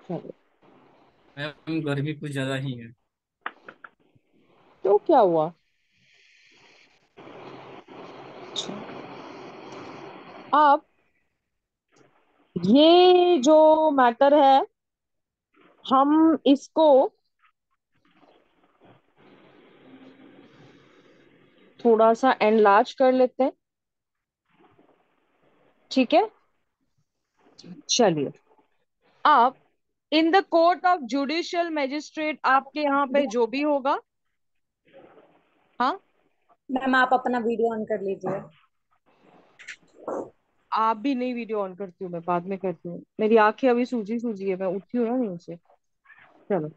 चलो। मैम गर्मी कुछ ज्यादा ही है। तो क्या हुआ? अच्छा, अब ये जो मैटर है, हम इसको थोड़ा सा एनलार्ज कर लेते हैं। ठीक है, चलिए। अब इन the court of judicial magistrate, आपके यहाँ पे जो भी होगा। हाँ, मैम आप अपना वीडियो ऑन कर लीजिए। आप भी नहीं वीडियो ऑन करती हूँ, मैं बाद में करती हूँ, मेरी आंखें अभी सूजी सूजी है, मैं उठी हूँ ना नींद से। चलो।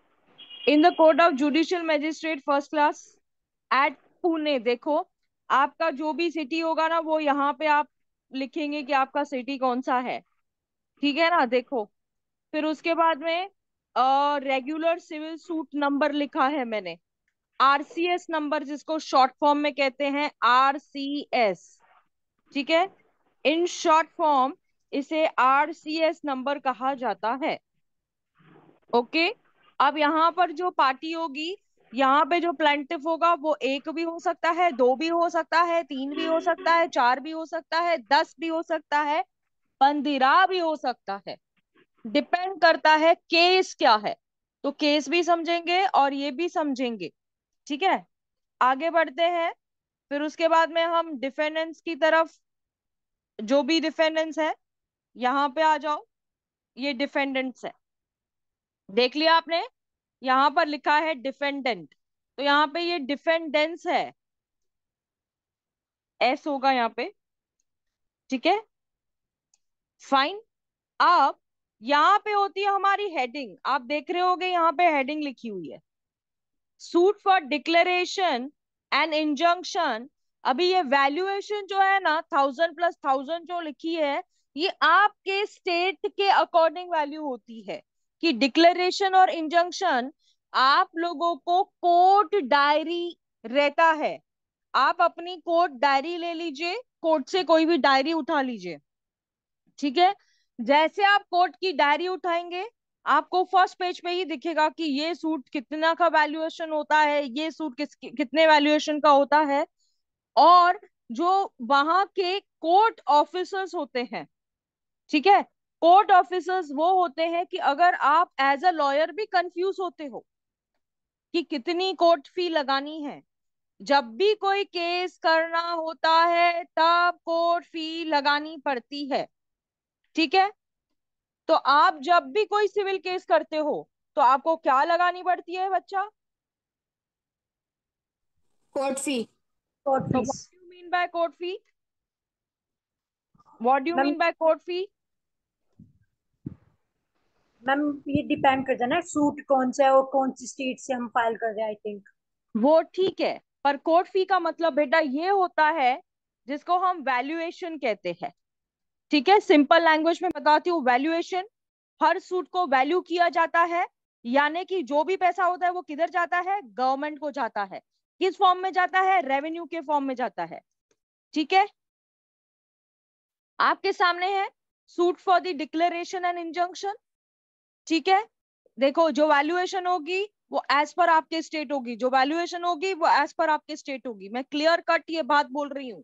In the court of judicial magistrate first class at Pune, देखो आपका जो भी सिटी होगा ना, वो यहाँ पे आप लिखेंगे कि आपका सिटी कौन सा है। ठीक है ना, देखो। फिर उसके बाद में रेगुलर सिविल सूट नंबर लिखा है मैंने, आरसीएस नंबर, जिसको शॉर्ट फॉर्म में कहते हैं आरसीएस। ठीक है, इन शॉर्ट फॉर्म इसे आरसीएस नंबर कहा जाता है। ओके। अब यहाँ पर जो पार्टी होगी, यहाँ पे जो प्लेंटिफ होगा, वो एक भी हो सकता है, दो भी हो सकता है, तीन भी हो सकता है, चार भी हो सकता है, 10 भी हो सकता है, 15 भी हो सकता है। डिपेंड करता है केस क्या है। तो केस भी समझेंगे और ये भी समझेंगे। ठीक है, आगे बढ़ते हैं। फिर उसके बाद में हम डिफेंडेंट्स की तरफ, जो भी डिफेंडेंट्स है यहाँ पे आ जाओ। ये डिफेंडेंट्स है, देख लिया आपने। यहाँ पर लिखा है डिफेंडेंट, तो यहाँ पे ये डिफेंडेंट्स है, एस होगा यहाँ पे। ठीक है, फाइन। अब यहाँ पे होती है हमारी हेडिंग, आप देख रहे होगे यहाँ पे हेडिंग लिखी हुई है, suit for declaration and injunction. अभी ये वैल्यूएशन जो है ना, 1000 + 1000 जो लिखी है, ये आपके स्टेट के अकॉर्डिंग वैल्यू होती है। कि डिक्लेरेशन और इंजंक्शन आप लोगों को कोर्ट डायरी रहता है। आप अपनी कोर्ट डायरी ले लीजिए, कोर्ट से कोई भी डायरी उठा लीजिए। ठीक है, जैसे आप कोर्ट की डायरी उठाएंगे, आपको फर्स्ट पेज पे ही दिखेगा कि ये सूट कितना का वैल्यूएशन होता है, ये सूट कितने वैल्यूएशन का होता है। और जो वहां के कोर्ट ऑफिसर्स होते हैं, ठीक है, कोर्ट ऑफिसर्स वो होते हैं कि अगर आप एज अ लॉयर भी कंफ्यूज होते हो कि कितनी कोर्ट फी लगानी है, जब भी कोई केस करना होता है तब कोर्ट फी लगानी पड़ती है। ठीक है, तो आप जब भी कोई सिविल केस करते हो, तो आपको क्या लगानी पड़ती है बच्चा? Court fee. कोर्ट तो fees. What do you mean by court fee? What do you ma'am mean by court fee? Ma'am ये डिपेंड करता है ना, सूट कौन सा है और कौन सी स्टेट से हम फाइल कर रहे हैं, आई थिंक। वो ठीक है, पर कोर्ट फी का मतलब बेटा ये होता है जिसको हम वैल्यूएशन कहते हैं। ठीक है, सिंपल लैंग्वेज में बताती हूँ, वैल्यूएशन, हर सूट को वैल्यू किया जाता है। यानी कि जो भी पैसा होता है वो किधर जाता है? गवर्नमेंट को जाता है। किस फॉर्म में जाता है? रेवेन्यू के फॉर्म में जाता है। ठीक है, आपके सामने है suit for the declaration and injunction. ठीक है, देखो जो वैल्यूएशन होगी वो एज पर आपके स्टेट होगी, जो वैल्यूएशन होगी वो एज पर आपके स्टेट होगी, मैं क्लियर कट ये बात बोल रही हूँ।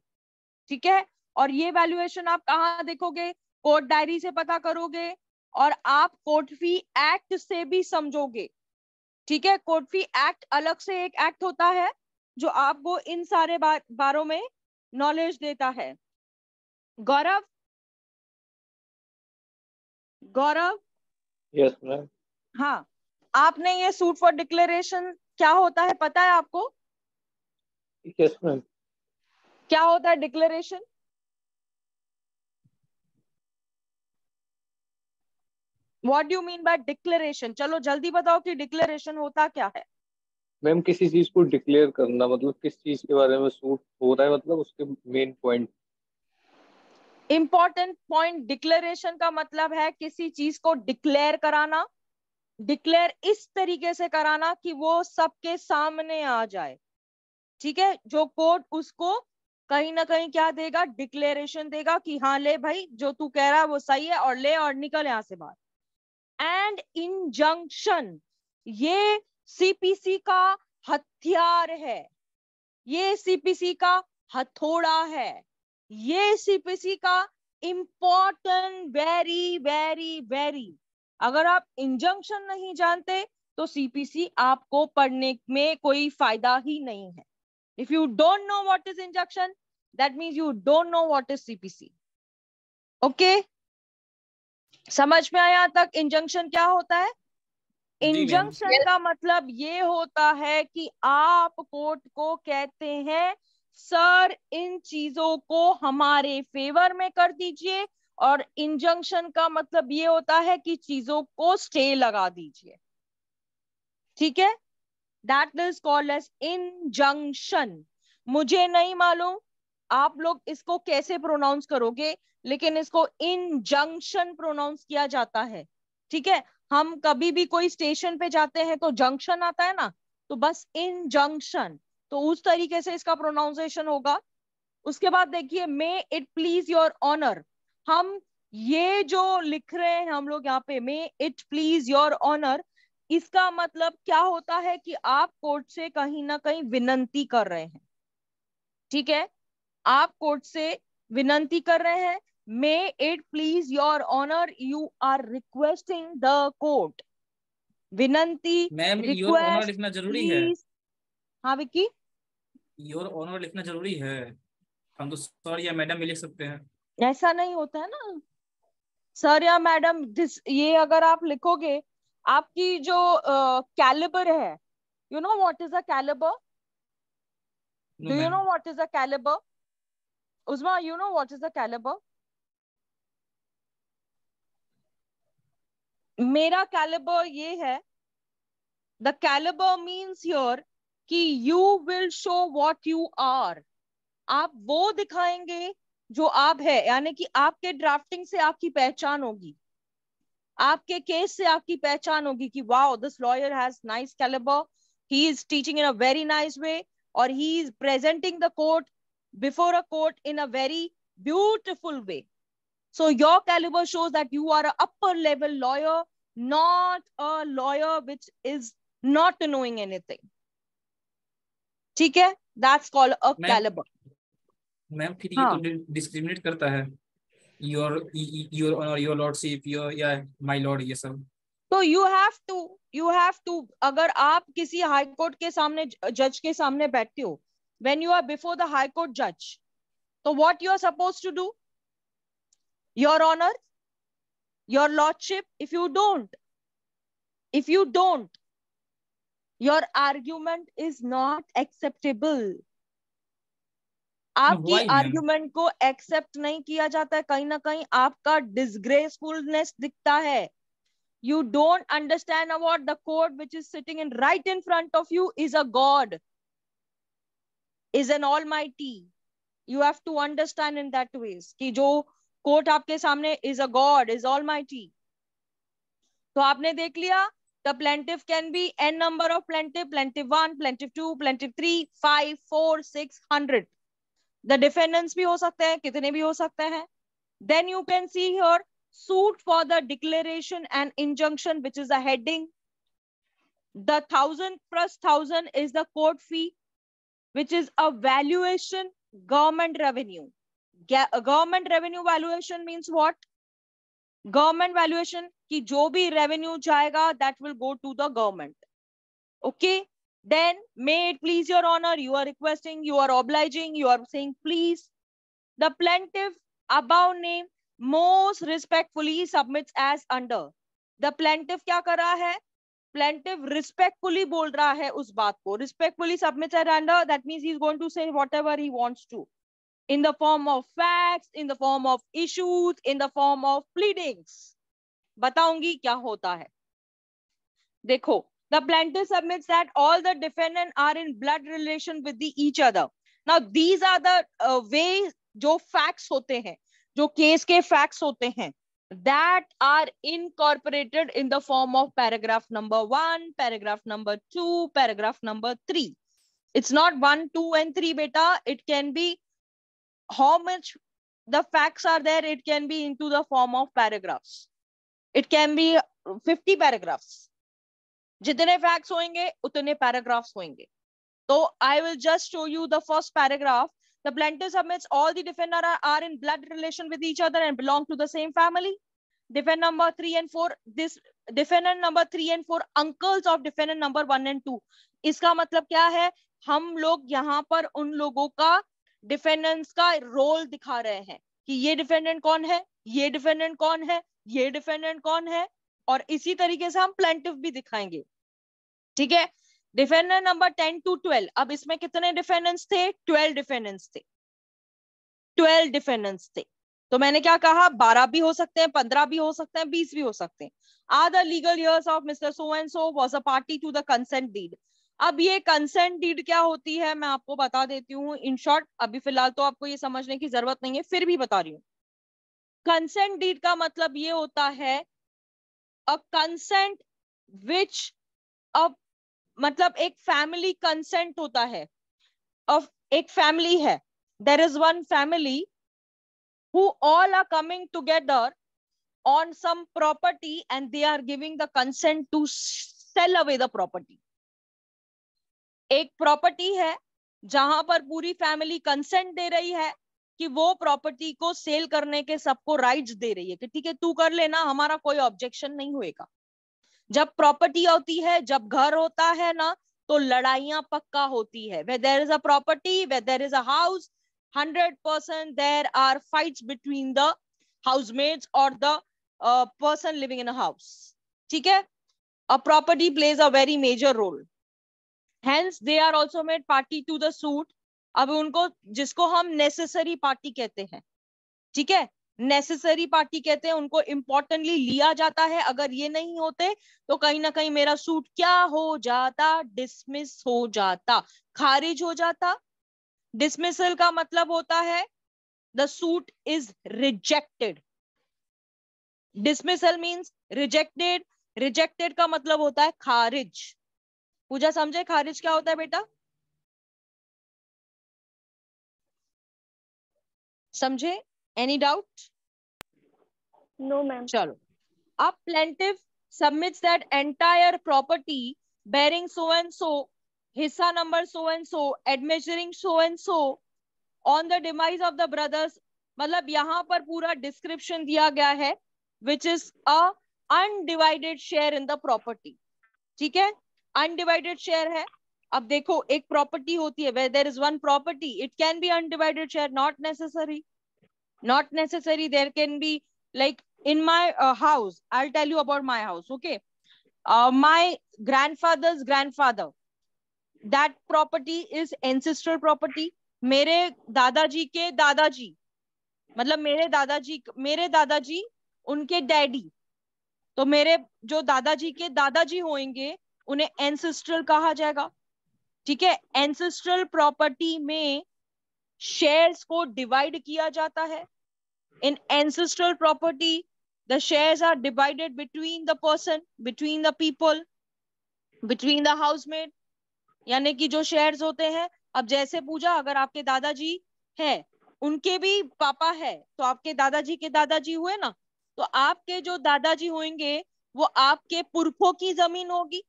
ठीक है, और ये वैल्यूएशन आप कहाँ देखोगे? कोर्ट डायरी से पता करोगे, और आप कोर्ट फी एक्ट से भी समझोगे। ठीक है, कोर्ट फी एक्ट अलग से एक एक्ट होता है जो आपको इन सारे बारों में नॉलेज देता है। गौरव, गौरव, यस मैम। हाँ, आपने ये सूट फॉर डिक्लेरेशन क्या होता है पता है आपको? Yes ma'am. क्या होता है declaration? What do you mean bye declaration? चलो जल्दी बताओ कि डिक्लेरेशन होता क्या है। मैम किसी चीज को डिक्लेयर करना, मतलब किस चीज के बारे में सूट हो रहा है, मतलब उसके main point. Important point, declaration का मतलब है किसी चीज को डिक्लेयर कराना। डिक्लेयर इस तरीके से कराना कि वो सबके सामने आ जाए। ठीक है, जो कोर्ट उसको कहीं ना कहीं क्या देगा? डिक्लेरेशन देगा कि हाँ ले भाई, जो तू कह रहा है वो सही है, और ले और निकल यहां से बाहर। एंड इंजंक्शन ये सीपीसी का हथियार है, ये सीपीसी का हथौड़ा है, ये सीपीसी का इंपॉर्टेंट, वेरी वेरी वेरी। अगर आप इंजंक्शन नहीं जानते तो सीपीसी आपको पढ़ने में कोई फायदा ही नहीं है। If you don't know what is injunction, that means you don't know what is CPC. Okay, समझ में आया तक इंजंक्शन क्या होता है? जी मैम। इंजंक्शन का मतलब ये होता है कि आप कोर्ट को कहते हैं सर इन चीजों को हमारे फेवर में कर दीजिए, और इंजंक्शन का मतलब ये होता है कि चीजों को स्टे लगा दीजिए। ठीक है, that is called as injunction. मुझे नहीं मालूम आप लोग इसको कैसे प्रोनाउंस करोगे, लेकिन इसको इंजंक्शन प्रोनाउंस किया जाता है। ठीक है, हम कभी भी कोई स्टेशन पे जाते हैं तो जंक्शन आता है ना, तो बस इंजंक्शन, तो उस तरीके से इसका प्रोनाउंसिएशन होगा। उसके बाद देखिए, may it please your honour. हम ये जो लिख रहे हैं हम लोग यहाँ पे, may it please your honour, इसका मतलब क्या होता है कि आप कोर्ट से कहीं ना कहीं विनंती कर रहे हैं। ठीक है, आप कोर्ट से विनंती कर रहे हैं, may it please your honour, you are requesting the court. विनंती, मैम योर ऑनर रिक्वेस्ट, लिखना जरूरी है? प्लीज। हाँ विक्की, योर ऑनर लिखना जरूरी है? हम तो सर या मैडम भी लिख सकते हैं। ऐसा नहीं होता है ना सर या मैडम। ये अगर आप लिखोगे, आपकी जो कैलिबर है, you know what is a calibre? No do you ma'am. No what is a calibre? Usma, you know what is a calibre? मेरा कैलिबर ये है, द कैलिबर मीन्स योर कि you will show what you are. आप वो दिखाएंगे जो आप है, यानी कि आपके ड्राफ्टिंग से आपकी पहचान होगी, आपके केस से आपकी पहचान होगी कि wow this lawyer has nice calibre, he is teaching in a very nice way, और he is presenting the court before a court in a very beautiful way. So your caliber shows that you are a upper level lawyer, not a lawyer which is not knowing anything. ठीक है, that's called a ma'am caliber. Ma'am फिर ये तो हाँ, discriminate करता है, your honour, your lordship, your या my lord, ये सब। तो you have to अगर आप किसी हाई कोर्ट के सामने, जज के सामने बैठते हो, when you are before the high court judge, तो what you are supposed to do? Your honor, your lordship. If you don't, your argument is not acceptable. आपकी व्हाई मैम? आर्ग्यूमेंट को एक्सेप्ट नहीं किया जाता है, कहीं ना कहीं आपका डिसग्रेसफुलनेस दिखता है। You don't understand about the court which is sitting in right in front of you is a God, is an almighty. You have to understand in that ways कि जो कोर्ट आपके सामने is a God, is almighty. तो आपने देख लिया, the plaintiff can be n number of plaintiff, plaintiff 1, plaintiff 2, plaintiff 3, 5, 4, 6, 100. The defendants भी हो सकते हैं, कितने भी हो सकते हैं. Then you can see here suit for the declaration and injunction, which is a heading. The 1,000 plus 1,000 is the court fee, which is a valuation government revenue. Government revenue valuation means what? Government valuation कि जो भी revenue जाएगा that will go to the government. Okay. Then may it please your honor, you are requesting, you are obliging, you are saying please. The plaintiff above name most respectfully submits as under. The plaintiff क्या कर रहा है? Plaintiff respectfully बोल रहा है उस बात को. Respectfully submits as under, that means he is going to say whatever he wants to, in the form of facts, in the form of issues, in the form of pleadings. बताऊंगी क्या होता है. देखो, the plaintiff submits that all the defendants are in blood relation with each other. Now these are the ways जो facts होते हैं, जो case के facts होते हैं, that are incorporated in the form of paragraph number 1, paragraph number 2, paragraph number 3. It's not 1, 2 and 3 beta. It can be how much the facts are there, it can be into the form of paragraphs. It can be 50 paragraphs. जितने facts होंगे उतने paragraphs होंगे। तो I will just show you the first paragraph. The plaintiff submits all the defendants are in blood relation with each other and belong to the same family. Defendant number 3 and 4, this defendant number 3 and 4 uncles of defendant number 1 and 2. इसका मतलब क्या है? हम लोग यहाँ पर उन लोगों का डिफेंडेंट्स का रोल दिखा रहे हैं कि ये डिफेंडेंट कौन है, ये डिफेंडेंट कौन है, ये डिफेंडेंट कौन है, और इसी तरीके से हम प्लेंटिफ भी दिखाएंगे। ठीक है। डिफेंडेंट नंबर 10 to 12, अब इसमें कितने डिफेंडेंट्स थे? 12 डिफेंडेंट्स थे, 12 डिफेंडेंट्स थे। तो मैंने क्या कहा, 12 भी हो सकते हैं, 15 भी हो सकते हैं, 20 भी हो सकते हैं। Are the legal heirs of mister so and so was a party to the consent deed. अब ये कंसेंट डीड क्या होती है मैं आपको बता देती हूँ इन शॉर्ट। अभी फिलहाल तो आपको ये समझने की जरूरत नहीं है, फिर भी बता रही हूँ। कंसेंट डीड का मतलब ये होता है अ कंसेंट विच, अब मतलब एक फैमिली कंसेंट होता है। अब एक फैमिली है, there is one family who all are coming together on some property and they are giving the consent to sell away the property. एक प्रॉपर्टी है जहां पर पूरी फैमिली कंसेंट दे रही है कि वो प्रॉपर्टी को सेल करने के सबको राइट्स दे रही है कि ठीक है तू कर लेना, हमारा कोई ऑब्जेक्शन नहीं होएगा। जब प्रॉपर्टी होती है, जब घर होता है ना, तो लड़ाइयां पक्का होती है। where there is a property, where there is a house, 100% there are fights between the housemates or the person living in a house. ठीक है। a property plays a very major role, hence they are also made party to the suit. अब उनको, जिसको हम necessary party कहते हैं, ठीक है, नेसेसरी पार्टी कहते हैं, उनको इंपॉर्टेंटली लिया जाता है। अगर ये नहीं होते तो कहीं ना कहीं मेरा सूट क्या हो जाता, डिसमिस हो जाता, खारिज हो जाता। डिसमिसल का मतलब होता है the suit is rejected. Dismissal means rejected, rejected का मतलब होता है खारिज। पूजा समझे खारिज क्या होता है बेटा? समझे? Any doubt? No ma'am. चलो, अब plaintiff submits that entire property bearing so and so, हिस्सा number so and so, admeasuring so and so on the demise of the brothers। मतलब यहाँ पर पूरा डिस्क्रिप्शन दिया गया है which is a undivided share in the property। ठीक है, अनडिवाइडेड शेयर है। अब देखो एक प्रॉपर्टी होती है, where there is one property, it can be undivided share, not necessary, not necessary, there can be like in my house, I'll tell you about my house, okay? My grandfather's grandfather, that property is ancestral property। मेरे दादाजी के दादाजी, मतलब मेरे दादाजी उनके daddy, तो मेरे जो दादाजी के दादाजी होंगे उन्हें एंसेस्ट्रल कहा जाएगा। ठीक है, एंसेस्ट्रल प्रॉपर्टी में शेयर्स को डिवाइड किया जाता है। In ancestral property the shares are divided between the person, between the people, between the housemaid, यानी कि जो शेयर्स होते हैं। अब जैसे पूजा, अगर आपके दादाजी है, उनके भी पापा है, तो आपके दादाजी के दादाजी हुए ना, तो आपके जो दादाजी होंगे वो आपके पुरखों की जमीन होगी,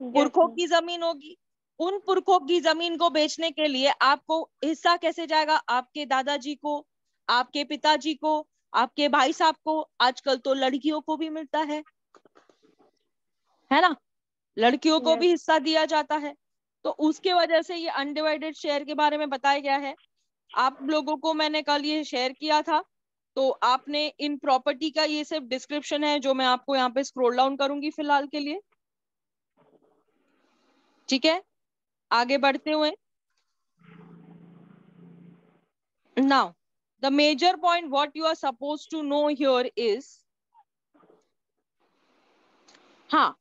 पुरखों की जमीन होगी। उन पुरखों की जमीन को बेचने के लिए आपको हिस्सा कैसे जाएगा? आपके दादाजी को, आपके पिताजी को, आपके भाई साहब को, आजकल तो लड़कियों को भी मिलता है ना, लड़कियों को भी हिस्सा दिया जाता है। तो उसके वजह से ये अनडिवाइडेड शेयर के बारे में बताया गया है। आप लोगों को मैंने कल ये शेयर किया था, तो आपने इन प्रॉपर्टी का ये सिर्फ डिस्क्रिप्शन है जो मैं आपको यहाँ पे स्क्रॉल डाउन करूंगी फिलहाल के लिए। ठीक है, आगे बढ़ते हुए, now the major point what you are suppose to know here is, हाँ,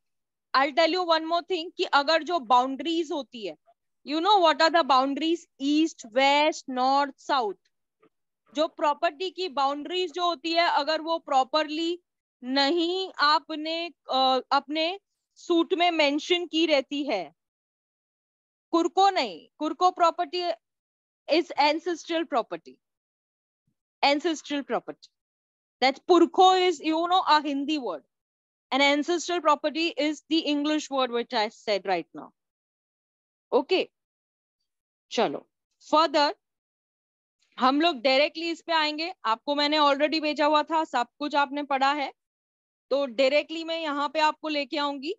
I tell you one more thing कि अगर जो बाउंड्रीज होती है, you know what are the boundaries, east west north south, जो प्रॉपर्टी की बाउंड्रीज जो होती है, अगर वो प्रॉपरली नहीं आपने अपने सूट में मेंशन की रहती है, कुर्को नहीं, कुर्को property is ancestral property, ancestral property, That purkho is, a Hindi word. And ancestral property is the English word which I said right now. Okay. चलो फर्दर हम लोग डायरेक्टली इस पे आएंगे. आपको मैंने ऑलरेडी भेजा हुआ था, सब कुछ आपने पढ़ा है, तो डायरेक्टली मैं यहाँ पे आपको लेके आऊंगी.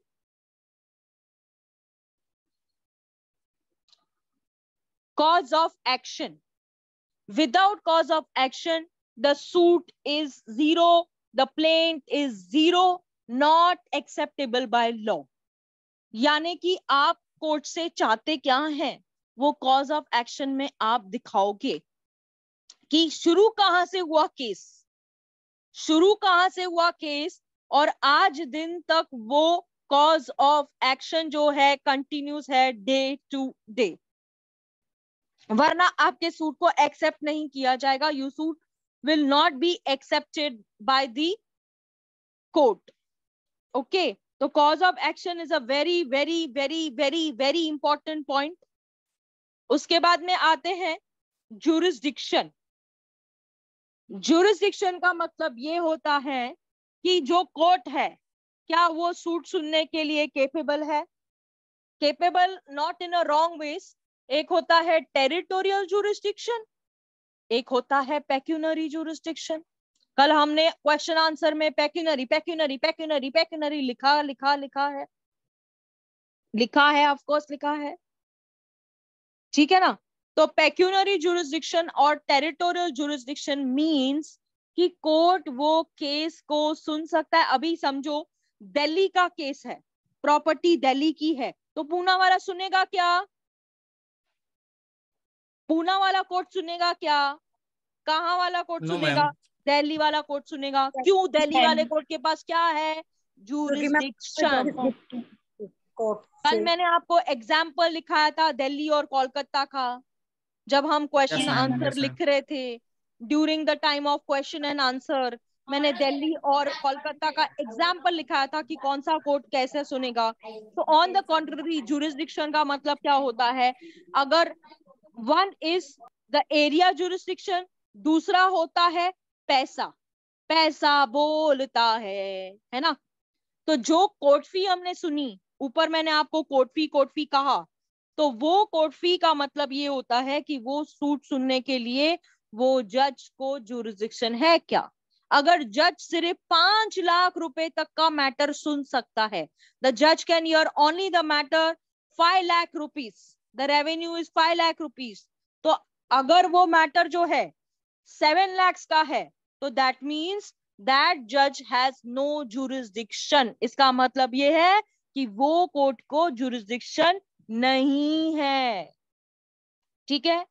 Cause of action. Without cause of action, the suit is zero, the plaint is zero, not acceptable by law. यानी कि आप कोर्ट से चाहते क्या हैं, वो कॉज ऑफ एक्शन में आप दिखाओगे कि शुरू कहां से हुआ केस, और आज दिन तक वो कॉज ऑफ एक्शन जो है कंटिन्यूस है डे टू डे. वरना आपके सूट को एक्सेप्ट नहीं किया जाएगा. You suit will not be accepted by the court. Okay, तो cause of action is a very very very very very important point. उसके बाद में आते हैं ज्यूरिसडिक्शन. ज्यूरिसडिक्शन का मतलब ये होता है कि जो कोर्ट है, क्या वो सूट सुनने के लिए केपेबल है. Capable not in a wrong veg. एक होता है टेरिटोरियल ज्यूरिसडिक्शन, एक होता है पेक्यूनरी ज्यूरिसडिक्शन. कल हमने क्वेश्चन आंसर में पेक्यूनरी पेक्यूनरी पेक्यूनरी पेक्यूनरी लिखा है ऑफ कोर्स लिखा है. ठीक है ना. तो पेक्यूनरी ज्यूरिसडिक्शन और टेरिटोरियल ज्यूरिसडिक्शन मींस कि कोर्ट वो केस को सुन सकता है. अभी समझो दिल्ली का केस है, प्रॉपर्टी दिल्ली की है, तो पूना वाला सुनेगा क्या? पूना वाला कोर्ट सुनेगा क्या? कहाँ वाला कोर्ट सुनेगा? दिल्ली वाला कोर्ट सुनेगा. क्यों? दिल्ली वाले कोर्ट के पास क्या है? ज्यूरिसडिक्शन. कल मैंने आपको एग्जाम्पल लिखाया था दिल्ली और कोलकाता का, जब हम क्वेश्चन आंसर लिख रहे थे. During the time of question and answer मैंने दिल्ली और कोलकाता का एग्जाम्पल लिखाया था कि कौन सा कोर्ट कैसे सुनेगा. तो ऑन द कॉन्ट्ररी ज्यूरिसडिक्शन का मतलब क्या होता है? अगर one is the area jurisdiction, दूसरा होता है पैसा बोलता है ना. तो जो कोर्ट फी हमने सुनी, ऊपर मैंने आपको कोर्ट फी कहा, तो वो कोर्ट फी का मतलब ये होता है कि वो सूट सुनने के लिए वो जज को ज्यूरिसडिक्शन है क्या. अगर जज सिर्फ 5 लाख रुपए तक का मैटर सुन सकता है, द जज can hear only the matter 5 lakh rupees, the revenue is 5 lakh rupees. तो अगर वो मैटर जो है 7 lakhs का है, तो दैट मीन्स दैट जज हैज नो ज्यूरिसडिक्शन. इसका मतलब ये है कि वो कोर्ट को ज्यूरिसडिक्शन नहीं है. ठीक है.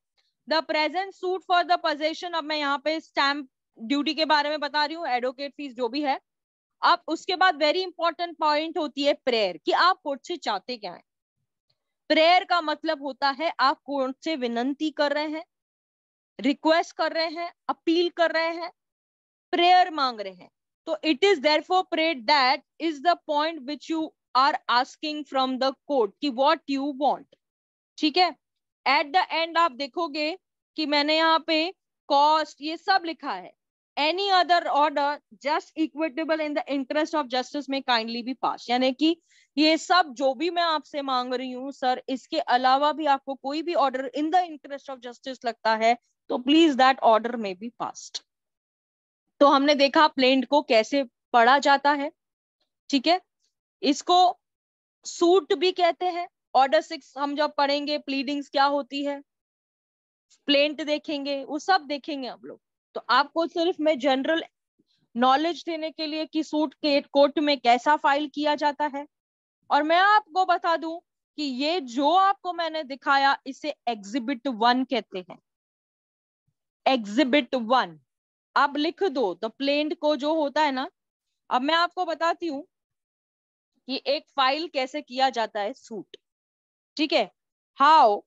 The present suit for the possession, अब मैं यहाँ पे स्टैम्प ड्यूटी के बारे में बता रही हूँ, एडवोकेट फीस जो भी है. अब उसके बाद वेरी इंपॉर्टेंट पॉइंट होती है प्रेयर, कि आप कोर्ट से चाहते क्या है. प्रेयर का मतलब होता है आप कोर्ट से विनती कर रहे हैं, रिक्वेस्ट कर रहे हैं, अपील कर रहे हैं, प्रेयर मांग रहे हैं. तो it is therefore prayer, that is the point which you are asking from the court कि व्हाट यू वांट. ठीक है. एट द एंड आप देखोगे कि मैंने यहाँ पे कॉस्ट ये सब लिखा है. Any other order just equitable in the interest of justice में काइंडली बी पास. यानी कि ये सब जो भी मैं आपसे मांग रही हूँ सर, इसके अलावा भी आपको कोई भी order in the interest of justice लगता है तो प्लीज दैट ऑर्डर में बी पास्ड. तो हमने देखा प्लेंट को कैसे पढ़ा जाता है. ठीक है. इसको सूट भी कहते हैं. ऑर्डर 6 हम जब पढ़ेंगे, प्लीडिंग्स क्या होती है, प्लेंट देखेंगे, वो सब देखेंगे हम लोग. तो आपको सिर्फ मैं जनरल नॉलेज देने के लिए कि सूट के कोर्ट में कैसा फाइल किया जाता है. और मैं आपको बता दूं कि ये जो आपको मैंने दिखाया इसे एग्जिबिट 1 कहते हैं. एग्जिबिट 1 आप लिख दो. तो प्लेंट को जो होता है ना, अब मैं आपको बताती हूँ कि एक फाइल कैसे किया जाता है सूट. ठीक है. How,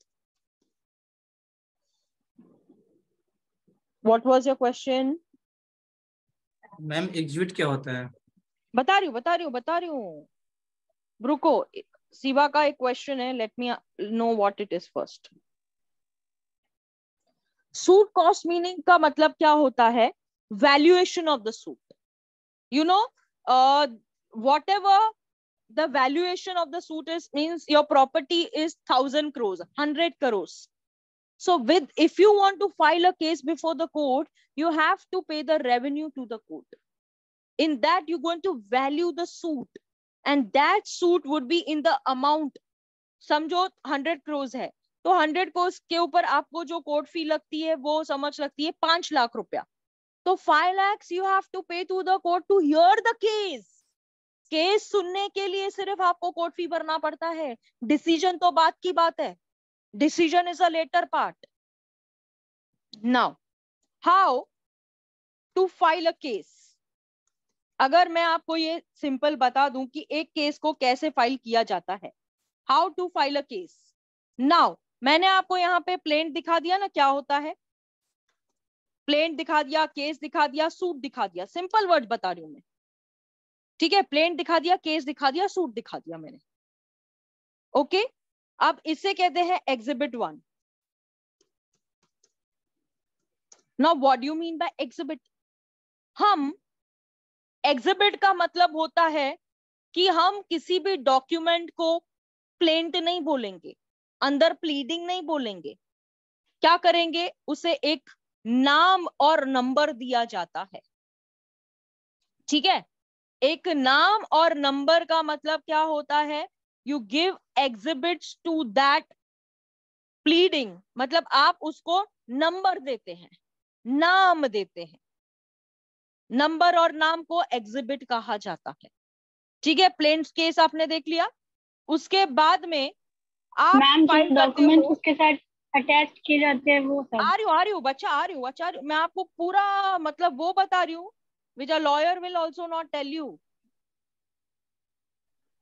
what was your question? Ma'am exhibit क्या होता है? बता रही हूँ. रुको, शिवा का एक क्वेश्चन है, let me know what it is first. Suit cost meaning का मतलब क्या होता है valuation of the suit. You know, whatever the valuation of the suit is, means your property is 1,000 crores, 100 crores. So if you want to file a case before the court, you have to pay the revenue to the court. In that, you're going to value the suit, and that suit would be in the amount. समझो 100 crores है, तो 100 crores के ऊपर आपको जो court fee लगती है वो समझ लगती है 5 लाख रुपया. तो 5 lakhs you have to pay to the court to hear the case. Case सुनने के लिए सिर्फ आपको कोर्ट फी भरना पड़ता है. डिसीजन तो बात की बात है. Decision is a later part. Now, how to file a case? अगर मैं आपको ये सिंपल बता दूं कि एक केस को कैसे फाइल किया जाता है. How to file a case? Now, मैंने आपको यहाँ पे प्लेंट दिखा दिया ना, क्या होता है. प्लेंट दिखा दिया, केस दिखा दिया, सूट दिखा दिया. सिंपल वर्ड बता रही हूं मैं. ठीक है, प्लेंट दिखा दिया, केस दिखा दिया, सूट दिखा दिया मैंने. ओके, अब इसे कहते हैं exhibit 1. Now what do you mean bye exhibit? हम एग्जिबिट का मतलब होता है कि हम किसी भी डॉक्यूमेंट को प्लेंट नहीं बोलेंगे, अंदर प्लीडिंग नहीं बोलेंगे. क्या करेंगे, उसे एक नाम और नंबर दिया जाता है. ठीक है, एक नाम और नंबर का मतलब क्या होता है, you give exhibits to that pleading. मतलब आप उसको नंबर देते हैं, नाम देते हैं. नंबर और नाम को एग्जिबिट कहा जाता है. ठीक है, प्लेन्स केस आपने देख लिया. उसके बाद में आप मैम जो फाइल करते डॉक्यूमेंट हो, उसके साथ अटैच किए जाते हैं वो सब. आ रही हूँ बच्चा, आ रही हूँ. मैं आपको पूरा मतलब वो बता रही हूँ which a lawyer will also not tell you.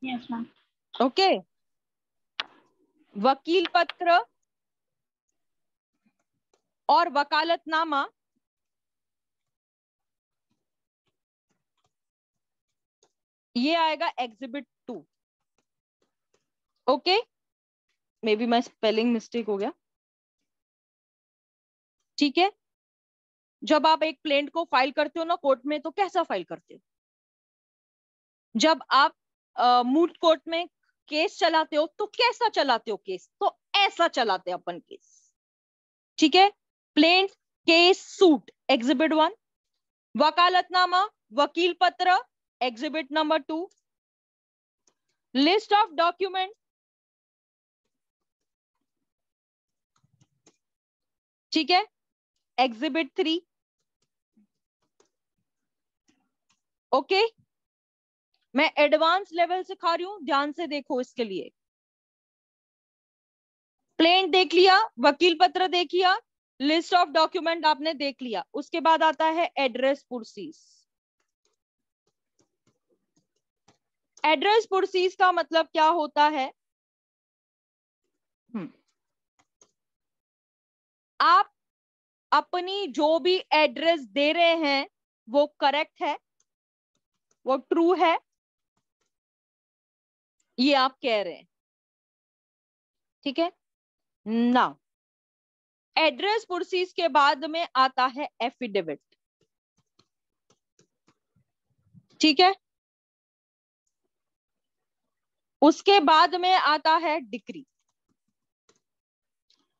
Yes ma'am. Okay, वकील पत्र और वकालतनामा ये आएगा exhibit 2. Okay, may be my spelling mistake हो गया. ठीक है, जब आप एक प्लेंट को फाइल करते हो ना कोर्ट में, तो कैसा फाइल करते हो? जब आप मूट कोर्ट में केस चलाते हो तो कैसा चलाते हो केस? तो ऐसा चलाते हैं अपन केस. ठीक है, प्लेंट, केस, सूट एग्जिबिट 1. वकालतनामा, वकील पत्र exhibit number 2. List of document, ठीक है, एग्जिबिट 3. ओके, मैं एडवांस लेवल सिखा रही हूं, ध्यान से देखो. इसके लिए प्लेंट देख लिया, वकील पत्र देख लिया, लिस्ट ऑफ डॉक्यूमेंट आपने देख लिया. उसके बाद आता है एड्रेस पुरसीज. एड्रेस पुरसीज का मतलब क्या होता है? आप अपनी जो भी एड्रेस दे रहे हैं वो करेक्ट है, वो ट्रू है, ये आप कह रहे हैं. ठीक है ना. एड्रेस पुरसीज के बाद में आता है एफिडेविट. ठीक है, उसके बाद में आता है डिक्री.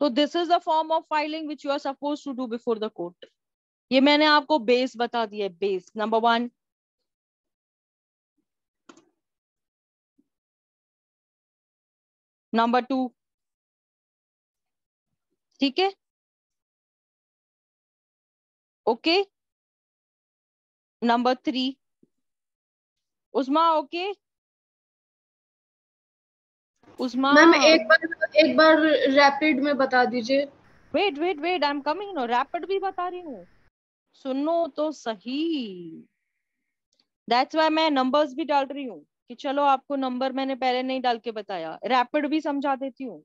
तो this is the form of filing which you are suppose to do before the court. ये मैंने आपको बेस बता दिया. बेस नंबर 1, नंबर 2, ठीक है. Okay, number 3. Usma okay? Usma ma'am एक बार रैपिड में बता दीजिए. Wait I am coming. No, rapid भी बता रही हूँ, सुनो तो सही. दैट्स व्हाई मैं नंबर्स भी डाल रही हूँ कि चलो आपको नंबर मैंने पहले नहीं डाल के बताया, रैपिड भी समझा देती हूँ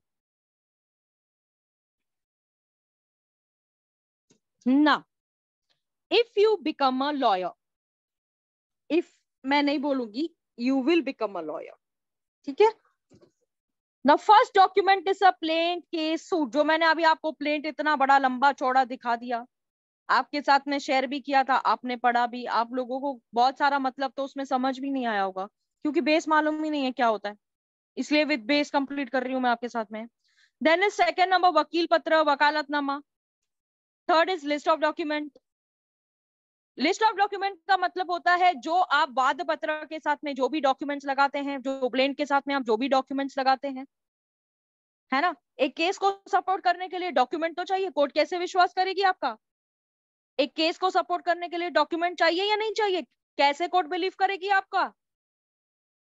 ना. If you become a lawyer, if मैं नहीं बोलूंगी, you will become a lawyer. ठीक है. Now first document is a plaint, case, suit. जो मैंने अभी आपको प्लेंट इतना बड़ा लंबा चौड़ा दिखा दिया, आपके साथ में शेयर भी किया था, आपने पढ़ा भी, आप लोगों को बहुत सारा मतलब तो उसमें समझ भी नहीं आया होगा, क्योंकि बेस मालूम ही नहीं है क्या होता है, इसलिए विद बेस कंप्लीट कर रही हूँ मैं आपके साथ में। देन इज सेकंड नंबर वकील पत्र, वकालतनामा। Third is list of document. List of document का मतलब होता है जो आप वाद पत्र के साथ में जो भी डॉक्यूमेंट्स लगाते हैं, जो प्लेंट के साथ में आप जो भी डॉक्यूमेंट्स लगाते हैं, है ना। एक केस को सपोर्ट करने के लिए डॉक्यूमेंट तो चाहिए, कोर्ट कैसे विश्वास करेगी आपका? एक केस को सपोर्ट करने के लिए डॉक्यूमेंट चाहिए या नहीं चाहिए? कैसे कोर्ट बिलीव करेगी आपका?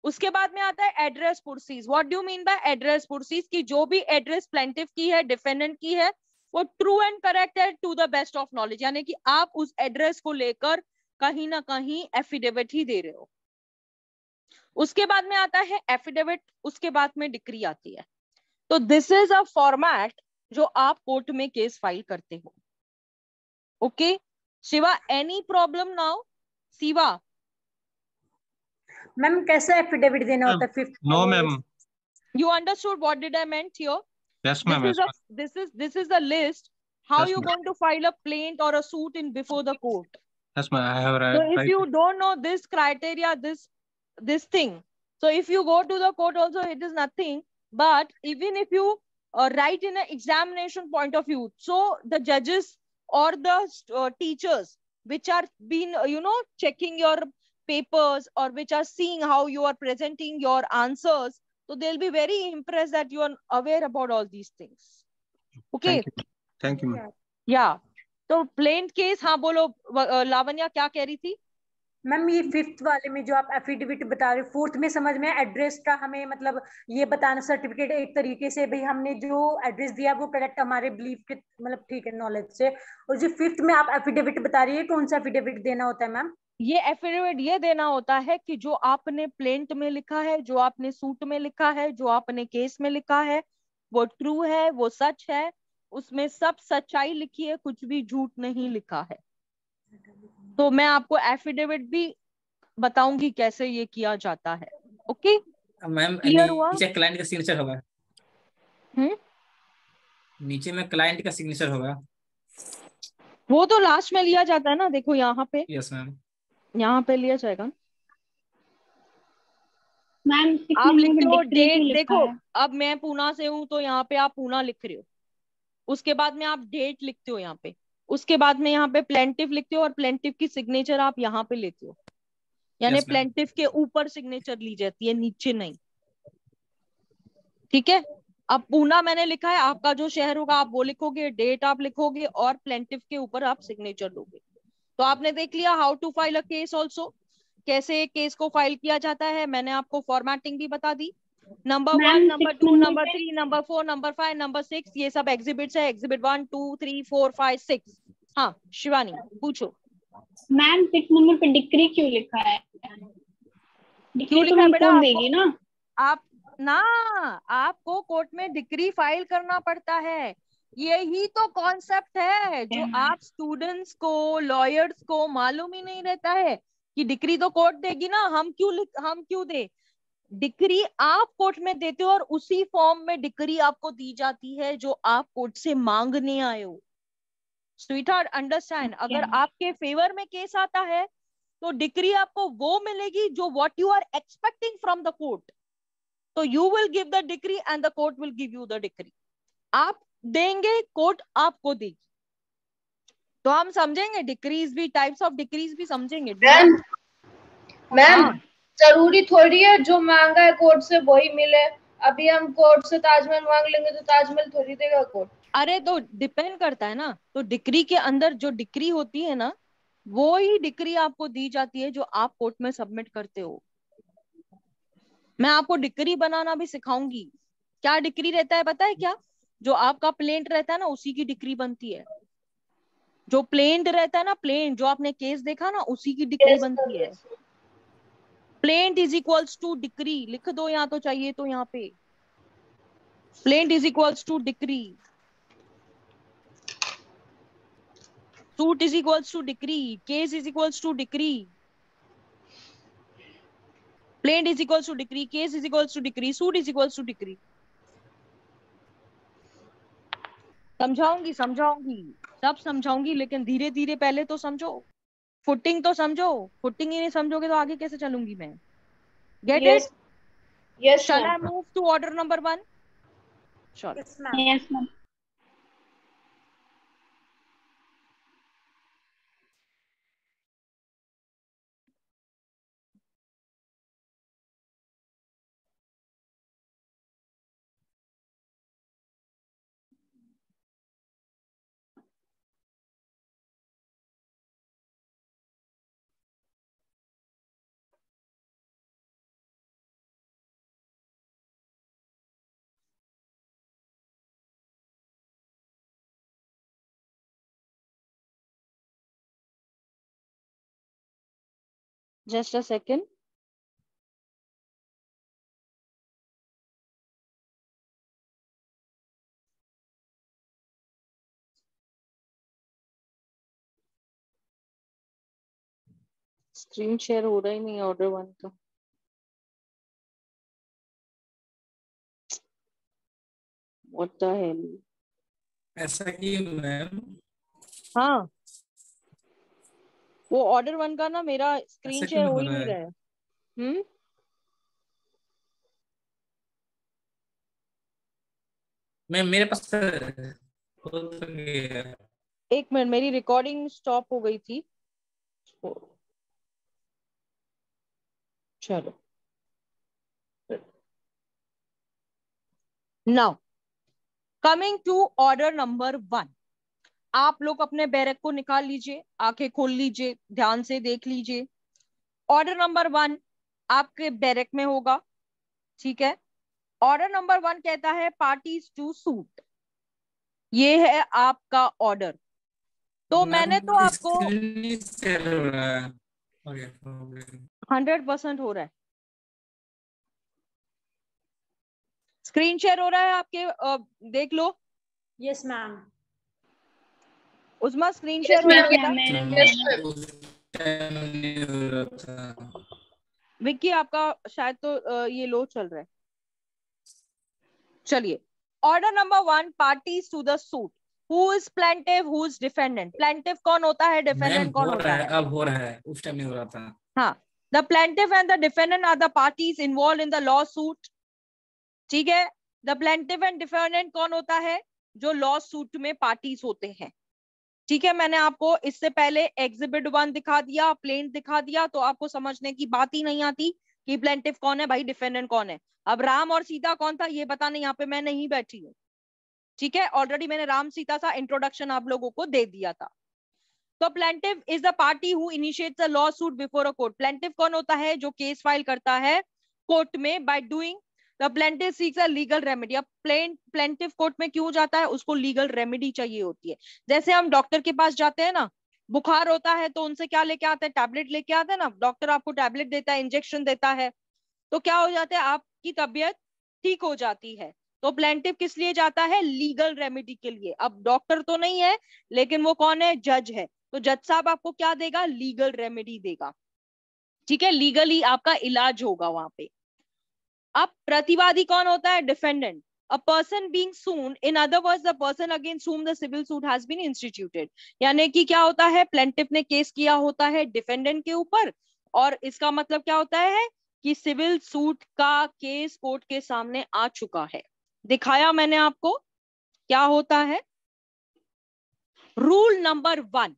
उसके बाद में आता है एड्रेस पुरसीज। What do mean by address पुरसीज? की जो भी एड्रेस प्लेंटिफ की है, डिफेंडेंट की है, वो ट्रू एंड करेक्ट है to the best of knowledge, यानी कि आप उस एड्रेस को लेकर कहीं ना कहीं एफिडेविट ही दे रहे हो। उसके बाद में आता है एफिडेविट, उसके बाद में डिक्री आती है। तो दिस इज अ फॉर्मेट जो आप कोर्ट में केस फाइल करते हो। Okay Shiva, any problem now? Shiva ma'am कैसे एफिडेविट देना होता है? Fifth no ma'am. you understood what did I meant here? Yes ma'am. This is the list how Yes, you're ma'am. going to file a plaint or a suit in before the court. Yes ma'am, I have So right. if you don't know this criteria, this thing, so if you go to the court also it is nothing, but even if you write in an examination point of view, so the judges or the teachers which are been checking your papers or which are seeing how you are presenting your answers, so they'll be very impressed that you are aware about all these things. Okay. Thank you ma'am. Yeah. तो plaint case, हाँ बोलो लावण्या क्या कह रही थी? Ma'am ये fifth वाले में जो आप एफिडेविट बता रहे हो, फोर्थ में समझ में एड्रेस का हमें मतलब ये बताना सर्टिफिकेट एक तरीके से भाई हमने जो एड्रेस दिया वो करेक्ट हमारे बिलीफ के मतलब ठीक है नॉलेज से। और जो फिफ्थ में आप एफिडेविट बता रही है, कौन सा एफिडेविट देना होता है मैम? ये एफिडेविट ये देना होता है कि जो आपने प्लेंट में लिखा है, जो आपने सूट में लिखा है, जो आपने केस में लिखा है, वो ट्रू है, वो सच है, उसमें सब सच्चाई लिखी है, कुछ भी झूठ नहीं लिखा है। तो मैं आपको एफिडेविट भी बताऊंगी कैसे ये किया जाता है। ओके मैम क्लियर हुआ? नीचे क्लाइंट का सिग्नेचर होगा। नीचे में क्लाइंट का सिग्नेचर होगा। वो तो लास्ट में लिया जाता है ना, देखो यहाँ पे। Yes ma'am. यहाँ पे लिया जाएगा। मैम आप लिखते हो डेट, देखो अब मैं पूना से हूँ तो यहाँ पे आप पूना लिख रहे हो, उसके बाद में आप डेट लिखते हो यहाँ पे, उसके बाद में यहाँ पे प्लेंटिफ लिखते हो और प्लेंटिफ की सिग्नेचर आप यहाँ पे लेते हो, यानी Yes, ma'am. प्लेंटिफ के ऊपर सिग्नेचर ली जाती है, नीचे नहीं। ठीक है। अब पूना मैंने लिखा है, आपका जो शहर होगा आप वो लिखोगे, डेट आप लिखोगे और प्लेंटिफ के ऊपर आप सिग्नेचर लोगे। तो आपने देख लिया how to file a case also, कैसे केस को फाइल किया जाता है। मैंने आपको फॉर्मेटिंग भी बता दी। Number 1, number 2, number 3, number 4, number 5, number 6, ये सब एग्जिबिट्स है। एग्जिबिट 1, 2, 3, 4, 5, 6। हाँ शिवानी पूछो। मैम 6 नंबर पे डिक्री क्यों लिखा है? क्यों डिक्री लिखा तो है हम बेटा? कोर्ट देगी ना। आप ना, आपको कोर्ट में डिक्री फाइल करना पड़ता है। यही तो कॉन्सेप्ट है जो आप स्टूडेंट्स को, लॉयर्स को मालूम ही नहीं रहता है कि डिक्री तो कोर्ट देगी ना, हम क्यों दे। डिक्री आप कोर्ट में देते हो और उसी फॉर्म में डिक्री आपको दी जाती है जो आप कोर्ट से मांगने आए हो। Sweetheart understand? अगर आपके फेवर में केस आता है तो डिक्री आपको वो मिलेगी जो what you are expecting from the court. तो you will give the decree and the court will give you the decree. आप देंगे, कोर्ट आपको देगी। तो हम समझेंगे डिक्रीज भी, टाइप्स ऑफ डिक्रीज भी समझेंगे। मैम जरूरी थोड़ी है जो मांगा है कोर्ट से वही मिले। अभी हम कोर्ट से ताजमहल मांग लेंगे तो ताजमहल थोड़ी देगा कोर्ट। अरे तो डिपेंड करता है ना। तो डिक्री के अंदर जो डिक्री होती है ना, वो ही डिक्री आपको दी जाती है जो आप कोर्ट में सबमिट करते हो। मैं आपको डिक्री बनाना भी सिखाऊंगी। क्या डिक्री रहता है पता है क्या? जो आपका प्लेंट रहता है ना उसी की डिक्री बनती है। जो प्लेंट रहता है ना, प्लेंट जो आपने केस देखा ना, उसी की डिक्री बनती है। Plaint is equals to decree, लिख दो यहाँ तो चाहिए तो यहाँ पे plaint is equals to decree, suit is equals to decree, case is equals to decree, plaint is equals to decree, case is equals to decree, suit is equals to decree. समझाऊंगी। सब समझाऊंगी, लेकिन धीरे धीरे पहले तो समझो, फुटिंग तो समझो। फुटिंग ही नहीं समझोगे तो आगे कैसे चलूंगी मैं? Get it? Yes yes shall I ma'am. Move to order number 1? चलो। Yes ma'am. Yes ma'am. Just a second. Screen share हो रहा ही नहीं ऑर्डर 1 का। What the hell. ऐसा ही मैम, हाँ, वो ऑर्डर 1 का ना मेरा स्क्रीन ऐसा शेयर क्यों हो हो ही रहा नहीं है? रहा है। हम्म। मैम मेरे पास हो तो गया। एक मिनट, मेरी रिकॉर्डिंग स्टॉप हो गई थी। चलो, now coming to order number 1। आप लोग अपने बैरक को निकाल लीजिए, आंखें खोल लीजिए, ध्यान से देख लीजिए। ऑर्डर नंबर 1 आपके बैरक में होगा, ठीक है? ऑर्डर नंबर 1 कहता है पार्टीज टू सूट। ये है आपका ऑर्डर। तो मैम मैंने तो आपको स्क्रीन शेयर हो रहा है। Okay okay. 100% हो रहा है। स्क्रीन शेयर हो रहा है आपके, देख लो। Yes ma'am. Uzma screen yes share हो रहा है मैम। बेटा? मेरे में यस है। मैम। उस टाइम नहीं हो रहा था। विक्की आपका शायद तो ये लो चल रहा है। चलिए, order number 1 parties to the suit. Who is plaintiff, who is defendant? Plaintiff कौन होता है, मैम डिफेंडेंट कौन हो होता रहा है, है? अब हो रहा है, उस टाइम नहीं हो रहा था। हाँ, the plaintiff and the defendant are the parties involve in the lawsuit. ठीक है? द प्लेंटिव एंड डिफेंडेंट कौन होता है? जो लॉ सूट में पार्टीज होते हैं। ठीक है, मैंने आपको इससे पहले एग्जिबिट 1 दिखा दिया, प्लेन दिखा दिया, तो आपको समझने की बात ही नहीं आती कि प्लेंटिव कौन है भाई, डिफेंडेंट कौन है। अब राम और सीता कौन था ये बताने यहाँ पे मैं नहीं बैठी हूँ। ठीक है, ऑलरेडी मैंने राम सीता सा इंट्रोडक्शन आप लोगों को दे दिया था। तो plaintiff is the party who initiates a law suit before a court. Plaintiff कौन होता है? जो केस फाइल करता है कोर्ट में by doing the plaintiff seeks a legal remedy. अब प्लेंटिव कोर्ट में क्यों जाता है? उसको लीगल रेमेडी चाहिए होती है। जैसे हम डॉक्टर के पास जाते हैं ना, बुखार होता है तो उनसे क्या लेके आते हैं? टैबलेट लेके आते हैं ना। डॉक्टर आपको टैबलेट देता है, इंजेक्शन देता है, तो क्या हो जाता है? आपकी तबीयत ठीक हो जाती है। तो प्लेंटिव किस लिए जाता है? लीगल रेमेडी के लिए। अब डॉक्टर तो नहीं है, लेकिन वो कौन है? जज है। तो जज साहब आपको क्या देगा? लीगल रेमेडी देगा। ठीक है, लीगली आपका इलाज होगा वहां पे। अब प्रतिवादी कौन होता है? Defendant. A person being sued, in other words, the person against whom the civil suit has been instituted। यानी कि क्या होता है? प्लेंटिफ ने केस किया होता है डिफेंडेंट के ऊपर, और इसका मतलब क्या होता है कि सिविल सूट का केस कोर्ट के सामने आ चुका है। दिखाया मैंने आपको क्या होता है। Rule number 1।